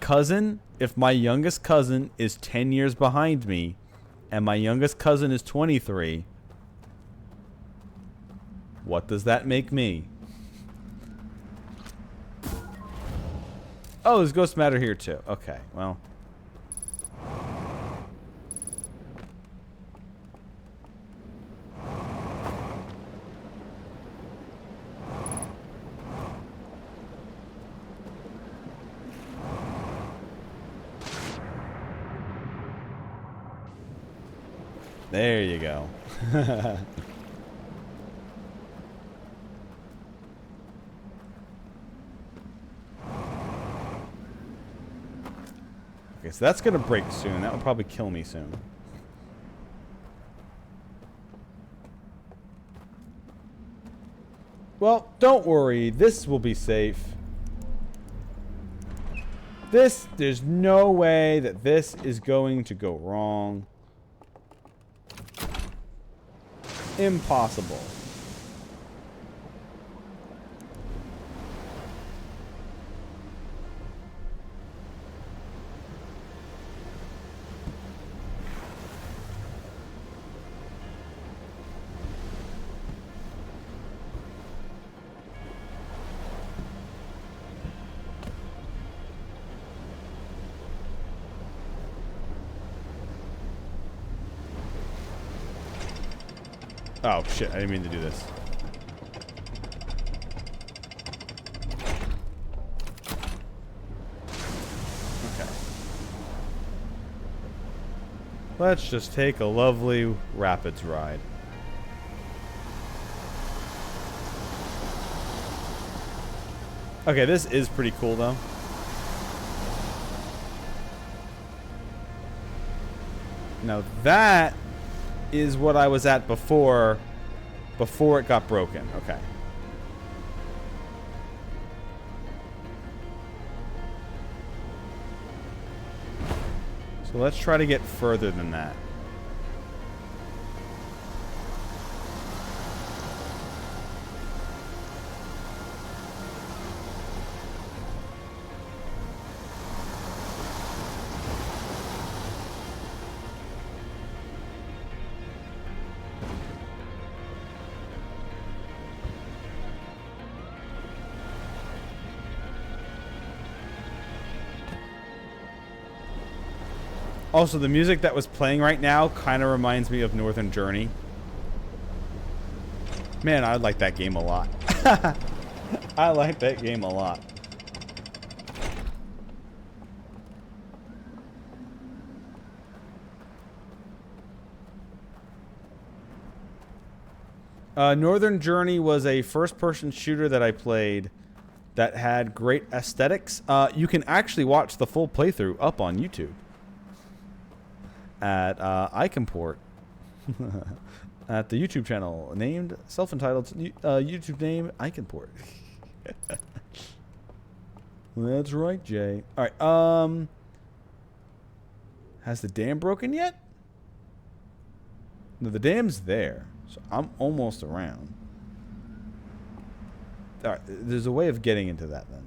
youngest cousin is 10 years behind me, and my youngest cousin is 23, what does that make me? Oh, there's ghost matter here too. Okay, well. There you go. Okay, so that's gonna break soon. That will probably kill me soon. Well, don't worry. This will be safe. There's no way that this is going to go wrong. Impossible. Oh, shit. I didn't mean to do this. Okay. Let's just take a lovely rapids ride. Okay, this is pretty cool, though. Now that is what I was at before it got broken. Okay. So let's try to get further than that. Also, the music that was playing right now kind of reminds me of Northern Journey. Man, I like that game a lot. I like that game a lot. Northern Journey was a first-person shooter that I played that had great aesthetics. You can actually watch the full playthrough up on YouTube. At iComport at the YouTube channel named self-entitled YouTube name iComport. That's right, Jay. All right. Has the dam broken yet? No, the dam's there, so I'm almost around. All right, there's a way of getting into that then.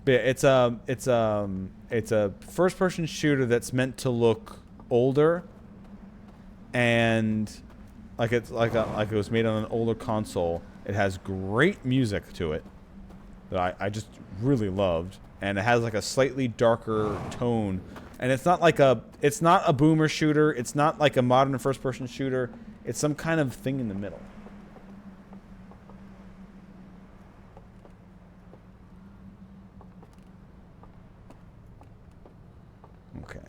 But yeah, it's a first-person shooter that's meant to look older, and like it was made on an older console. It has great music to it that I just really loved, and it has like a slightly darker tone. And it's not a boomer shooter. It's not like a modern first-person shooter. It's some kind of thing in the middle. Okay.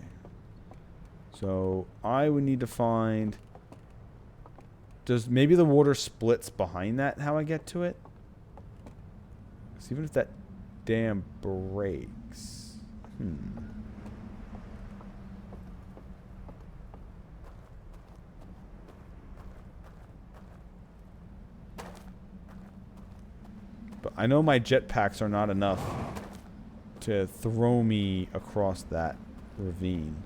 So I would need to find... Does maybe the water splits behind that how I get to it? Because even if that dam breaks... But I know my jetpacks are not enough to throw me across that ravine.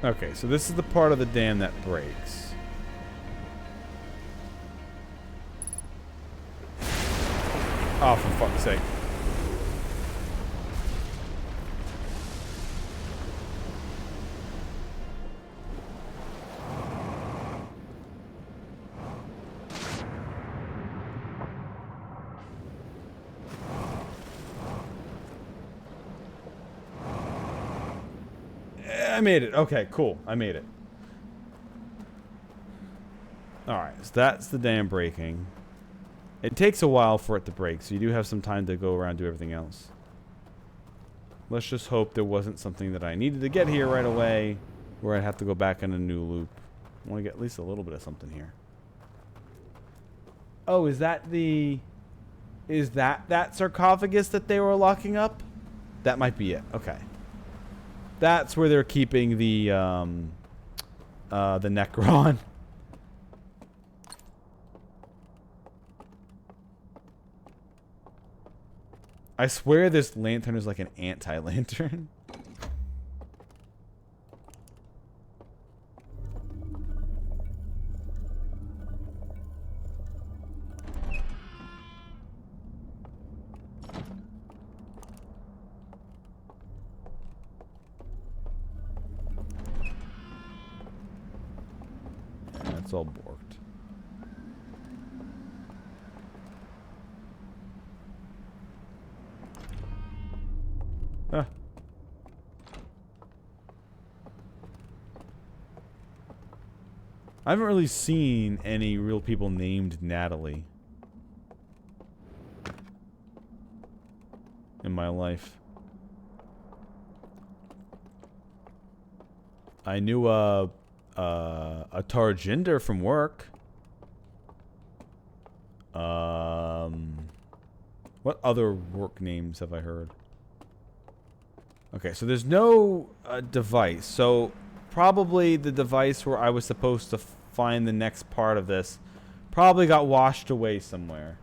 Okay, so this is the part of the dam that breaks. Oh, for fuck's sake. I made it. Okay, cool. I made it. Alright, so that's the dam breaking. It takes a while for it to break, so you do have some time to go around and do everything else. Let's just hope there wasn't something that I needed to get here right away, where I'd have to go back in a new loop. I want to get at least a little bit of something here. Oh, is that the... Is that sarcophagus that they were locking up? That might be it. Okay. That's where they're keeping the Necron. I swear this lantern is like an anti-lantern. Yeah, it's all borked. Huh. I haven't really seen any real people named Natalie in my life. I knew a Tarjinder from work. What other work names have I heard? Okay, so there's no device. So probably the device where I was supposed to find the next part of this probably got washed away somewhere.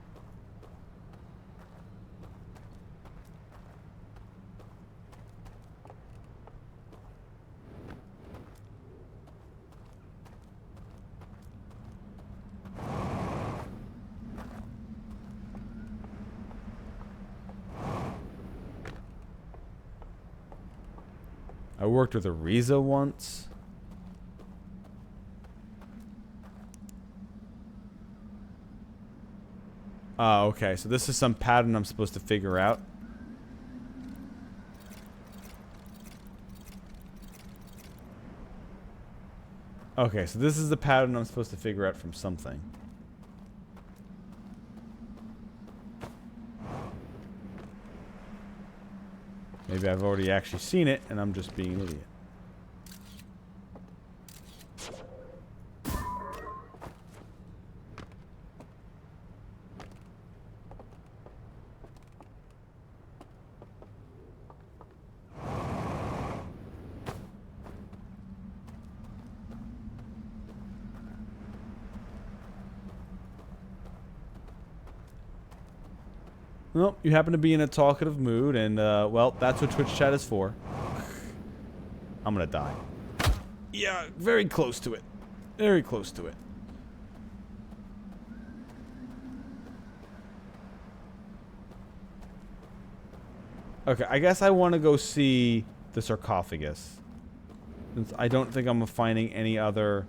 I worked with Ariza once. Oh, okay. So this is some pattern I'm supposed to figure out. Okay, so this is the pattern I'm supposed to figure out from something. Maybe I've already actually seen it, and I'm just being an idiot. Well, you happen to be in a talkative mood, and, well, that's what Twitch chat is for. I'm gonna die. Yeah, very close to it. Very close to it. Okay, I guess I want to go see the sarcophagus. Since I don't think I'm finding any other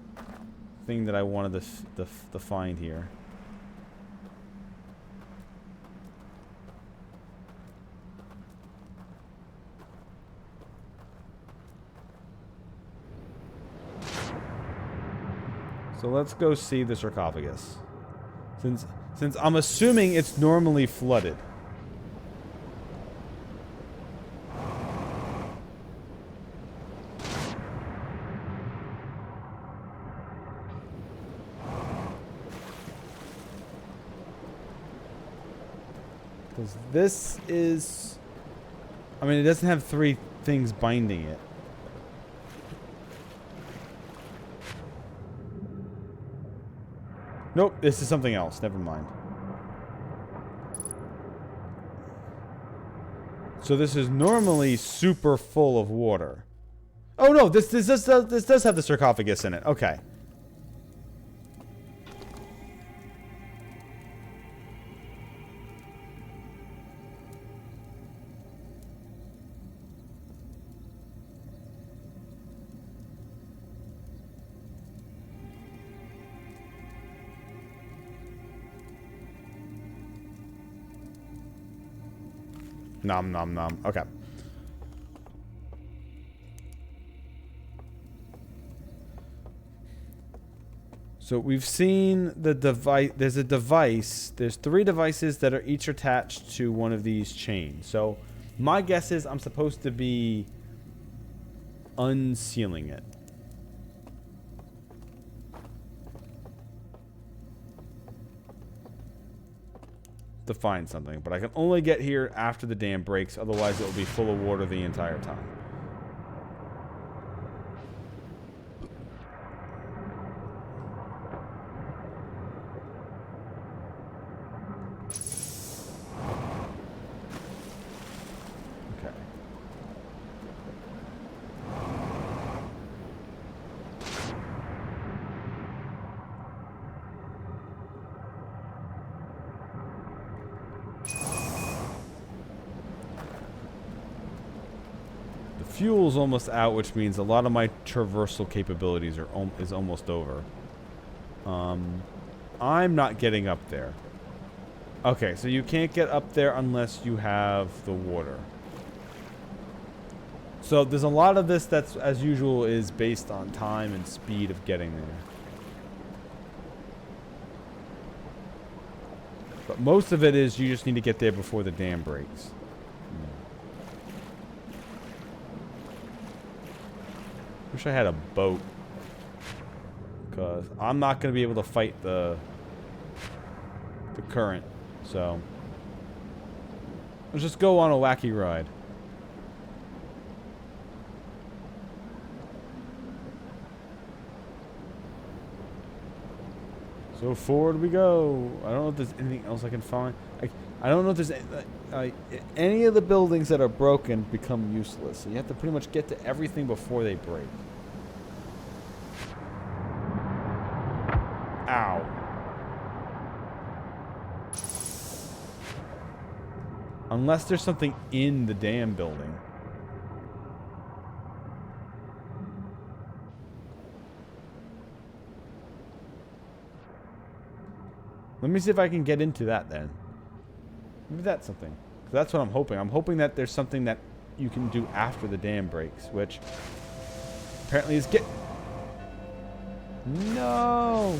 thing that I wanted to find here. So let's go see the sarcophagus. Since I'm assuming it's normally flooded. Because this is... I mean, it doesn't have 3 things binding it. Nope, this is something else. Never mind. So this is normally super full of water. Oh no, this does have the sarcophagus in it. Okay. Nom nom nom. Okay. So we've seen the device. There's a device. There's 3 devices that are each attached to one of these chains. So my guess is I'm supposed to be unsealing it. To find something, but I can only get here after the dam breaks, otherwise it will be full of water the entire time. fuel's almost out, which means a lot of my traversal capabilities is almost over. I'm not getting up there. Okay, so you can't get up there unless you have the water. So there's a lot of this that's, as usual, is based on time and speed of getting there. But most of it is you just need to get there before the dam breaks. Wish I had a boat. Because I'm not going to be able to fight the current. So let's just go on a wacky ride. So forward we go. I don't know if there's anything else I can find. I don't know if there's any of the buildings that are broken become useless. So you have to pretty much get to everything before they break. Ow. Unless there's something in the damn building. Let me see if I can get into that then. Maybe that's something. 'Cause that's what I'm hoping. I'm hoping that there's something that you can do after the dam breaks, which apparently is No!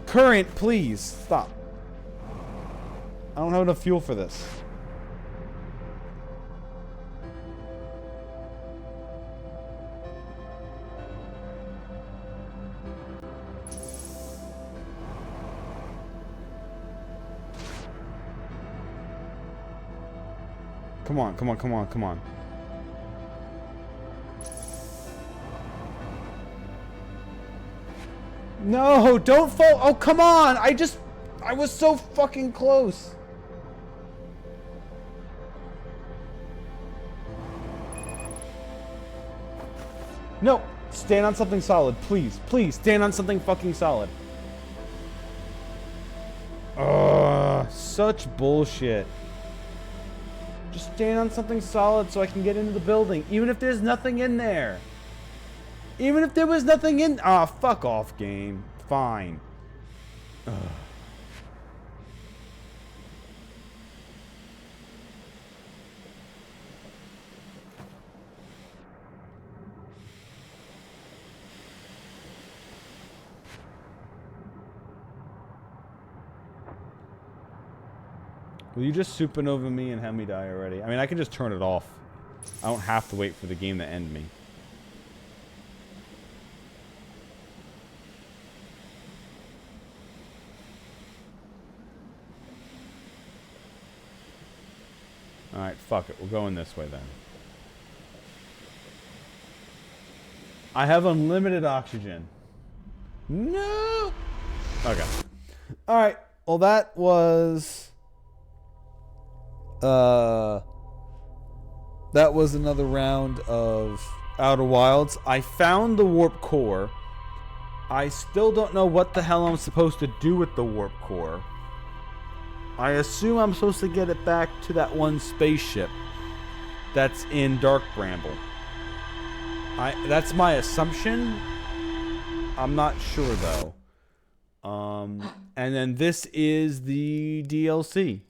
Current, please, stop. I don't have enough fuel for this. Come on, come on, come on, come on. No, don't fall. Oh, come on. I was so fucking close. No, stand on something solid, please. Please, stand on something fucking solid. Ugh, such bullshit. Just stand on something solid so I can get into the building, even if there's nothing in there. Even if there was nothing in... Ah, fuck off, game. Fine. Ugh. Will you just supernova me and have me die already? I mean, I can just turn it off. I don't have to wait for the game to end me. Alright, fuck it. We're going this way then. I have unlimited oxygen. No! Okay. Alright. Well, that was... that was another round of Outer Wilds. I found the warp core. I still don't know what the hell I'm supposed to do with the warp core. I assume I'm supposed to get it back to that one spaceship that's in Dark Bramble. That's my assumption. I'm not sure though. And then this is the DLC.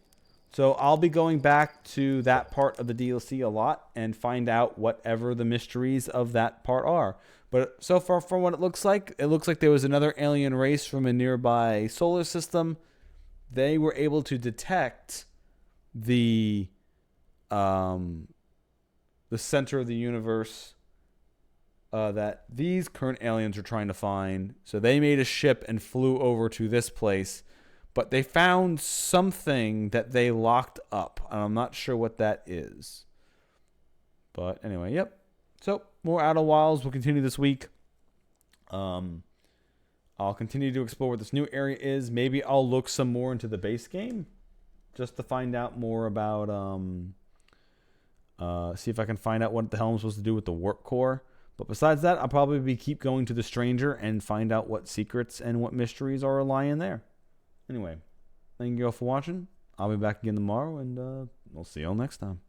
So I'll be going back to that part of the DLC a lot and find out whatever the mysteries of that part are. But so far from what it looks like there was another alien race from a nearby solar system. They were able to detect the center of the universe that these current aliens are trying to find. So they made a ship and flew over to this place. But they found something that they locked up. And I'm not sure what that is. But anyway, yep. So, more Outer Wilds will continue this week. I'll continue to explore what this new area is. Maybe I'll look some more into the base game. Just to find out more about... see if I can find out what the hell I'm supposed to do with the warp core. But besides that, I'll probably keep going to the Stranger and find out what secrets and what mysteries are lying there. Anyway, thank you all for watching. I'll be back again tomorrow, and we'll see you all next time.